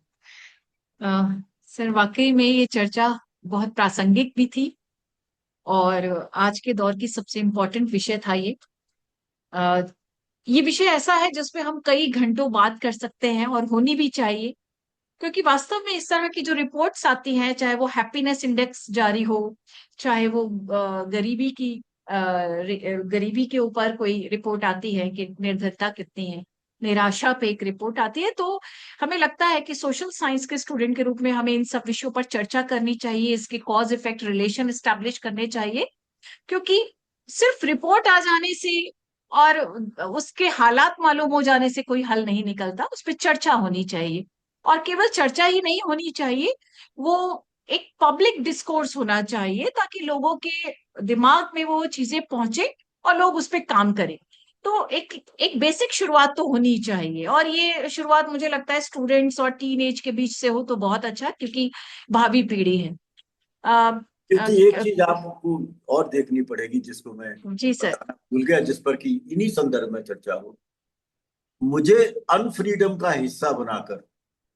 सर वाकई में ये चर्चा बहुत प्रासंगिक भी थी, और आज के दौर की सबसे इम्पोर्टेंट विषय था ये। अ, ये विषय ऐसा है जिसपे हम कई घंटों बात कर सकते हैं, और होनी भी चाहिए, क्योंकि वास्तव में इस तरह की जो रिपोर्ट्स आती हैं, चाहे वो हैप्पीनेस इंडेक्स जारी हो, चाहे वो गरीबी के ऊपर कोई रिपोर्ट आती है कि निर्धनता कितनी है, निराशा पे एक रिपोर्ट आती है, तो हमें लगता है कि सोशल साइंस के स्टूडेंट के रूप में हमें इन सब विषयों पर चर्चा करनी चाहिए, इसके कॉज इफेक्ट रिलेशन एस्टेब्लिश करने चाहिए। क्योंकि सिर्फ रिपोर्ट आ जाने से और उसके हालात मालूम हो जाने से कोई हल नहीं निकलता, उस पर चर्चा होनी चाहिए। और केवल चर्चा ही नहीं होनी चाहिए, वो एक पब्लिक डिस्कोर्स होना चाहिए, ताकि लोगों के दिमाग में वो चीजें पहुंचे और लोग उस पर काम करें। तो एक एक बेसिक शुरुआत तो होनी ही चाहिए, और ये शुरुआत मुझे लगता है स्टूडेंट्स और टीन एज के बीच से हो तो बहुत अच्छा, क्योंकि भावी पीढ़ी है। अ, क्योंकि एक अ, चीज आपको और देखनी पड़ेगी, जिसको मैं जी सर। बताना भूल गया, जिस पर कि इन्हीं संदर्भ में चर्चा हो। मुझे अनफ्रीडम का हिस्सा बनाकर,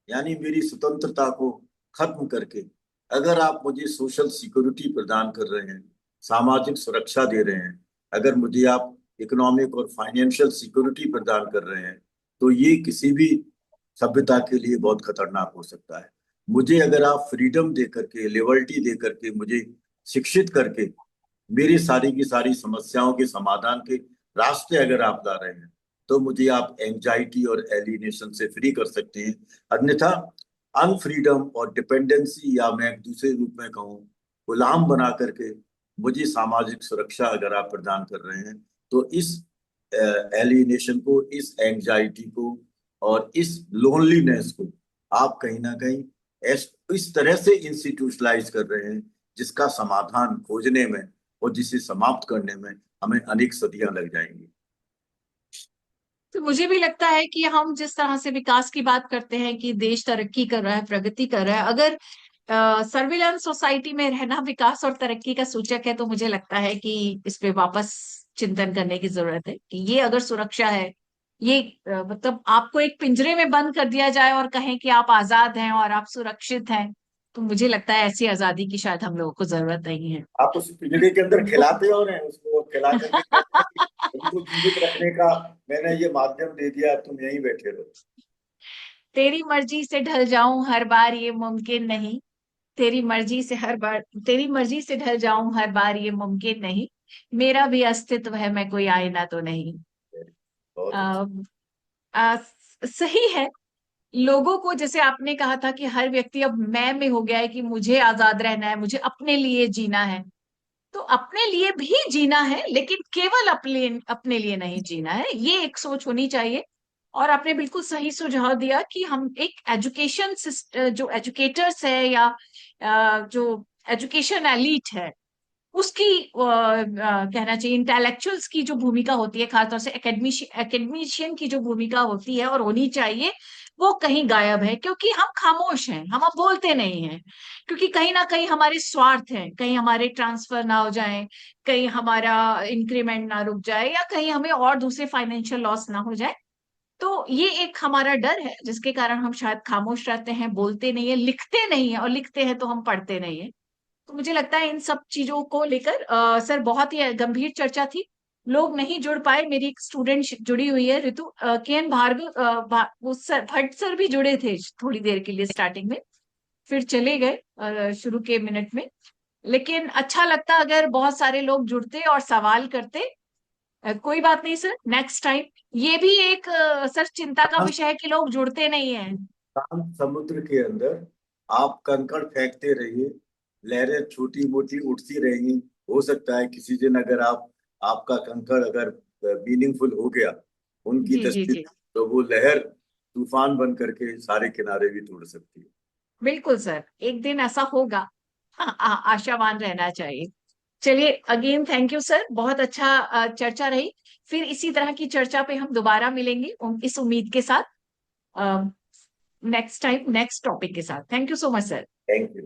यानी मेरी स्वतंत्रता को खत्म करके, अगर आप मुझे सोशल सिक्योरिटी प्रदान कर रहे हैं, सामाजिक सुरक्षा दे रहे हैं, अगर मुझे आप इकोनॉमिक और फाइनेंशियल सिक्योरिटी प्रदान कर रहे हैं, तो ये किसी भी सभ्यता के लिए बहुत खतरनाक हो सकता है। मुझे अगर आप फ्रीडम दे करके, लिबर्टी दे करके, मुझे शिक्षित करके मेरी सारी की सारी समस्याओं के समाधान के रास्ते अगर आप ला रहे हैं, तो मुझे आप एंजाइटी और एलिनेशन से फ्री कर सकते हैं। अन्यथा अनफ्रीडम और डिपेंडेंसी, या मैं एक दूसरे रूप में कहूँ गुलाम बना करके मुझे सामाजिक सुरक्षा अगर आप प्रदान कर रहे हैं, तो इस एलिनेशन को, इस एंजाइटी को और इस लोनलीनेस को आप कहीं ना कहीं इस तरह से इंस्टीट्यूशनलाइज कर रहे हैं जिसका समाधान खोजने में और जिसे समाप्त करने में हमें अनेक सदियां लग जाएंगी। तो मुझे भी लगता है कि हम जिस तरह से विकास की बात करते हैं कि देश तरक्की कर रहा है, प्रगति कर रहा है, अगर सर्विलांस सोसाइटी में रहना विकास और तरक्की का सूचक है, तो मुझे लगता है कि इस पे वापस चिंतन करने की जरूरत है कि ये अगर सुरक्षा है, ये मतलब आपको एक पिंजरे में बंद कर दिया जाए और कहें कि आप आजाद हैं और आप सुरक्षित हैं, तो मुझे लगता है ऐसी आजादी की शायद हम लोगों को जरूरत नहीं है। आप उस पिंजरे के अंदर खिलाते और हैं उसको, खिला करके कहते हैं कि उनको जीवित रखने का मैंने ये माध्यम दे दिया, अब तुम यहीं बैठे रहो। तेरी मर्जी से ढल जाऊं हर बार ये मुमकिन नहीं, तेरी मर्जी से हर बार, तेरी मर्जी से ढल जाऊं हर बार ये मुमकिन नहीं, मेरा भी अस्तित्व है, मैं कोई आईना तो नहीं। बहुत अच्छा। आ, सही है। लोगों को, जैसे आपने कहा था कि हर व्यक्ति अब मैं में हो गया है कि मुझे आजाद रहना है, मुझे अपने लिए जीना है, तो अपने लिए भी जीना है, लेकिन केवल अपने अपने लिए नहीं जीना है, ये एक सोच होनी चाहिए। और आपने बिल्कुल सही सुझाव दिया कि हम एक एजुकेशन जो एजुकेटर्स है या जो एजुकेशन एलीट है उसकी कहना चाहिए, इंटेलेक्चुअल्स की जो भूमिका होती है, खासतौर से एकेडमिशियन की जो भूमिका होती है और होनी चाहिए, वो कहीं गायब है, क्योंकि हम खामोश हैं, हम अब बोलते नहीं हैं, क्योंकि कहीं ना कहीं हमारे स्वार्थ हैं, कहीं हमारे ट्रांसफर ना हो जाए, कहीं हमारा इंक्रीमेंट ना रुक जाए, या कहीं हमें और दूसरे फाइनेंशियल लॉस ना हो जाए। तो ये एक हमारा डर है जिसके कारण हम शायद खामोश रहते हैं, बोलते नहीं है, लिखते नहीं है, और लिखते हैं तो हम पढ़ते नहीं है। तो मुझे लगता है इन सब चीजों को लेकर सर बहुत ही गंभीर चर्चा थी। लोग नहीं जुड़ पाए, मेरी एक स्टूडेंट जुड़ी हुई है ऋतु, के एन भार्गव, वो सर भट्ट सर भी जुड़े थे थोड़ी देर के लिए स्टार्टिंग में, फिर चले गए शुरू के मिनट में। लेकिन अच्छा लगता अगर बहुत सारे लोग जुड़ते और सवाल करते। कोई बात नहीं सर, नेक्स्ट टाइम। ये भी एक सर चिंता का विषय है कि लोग जुड़ते नहीं है। शांत समुद्र के अंदर आप कंकड़ फेंकते रहिए, लहरें छोटी मोटी उठती रहेंगी। हो सकता है किसी दिन अगर आपका कंकड़ अगर मीनिंगफुल हो गया उनकी जी जी दृष्टि जी, में, तो वो लहर तूफान बन करके सारे किनारे भी तोड़ सकती है। बिल्कुल सर, एक दिन ऐसा होगा। हाँ, आशावान रहना चाहिए। चलिए, अगेन थैंक यू सर, बहुत अच्छा चर्चा रही। फिर इसी तरह की चर्चा पे हम दोबारा मिलेंगे इस उम्मीद के साथ, नेक्स्ट टाइम नेक्स्ट टॉपिक के साथ। Thank you so much sir. Thank you.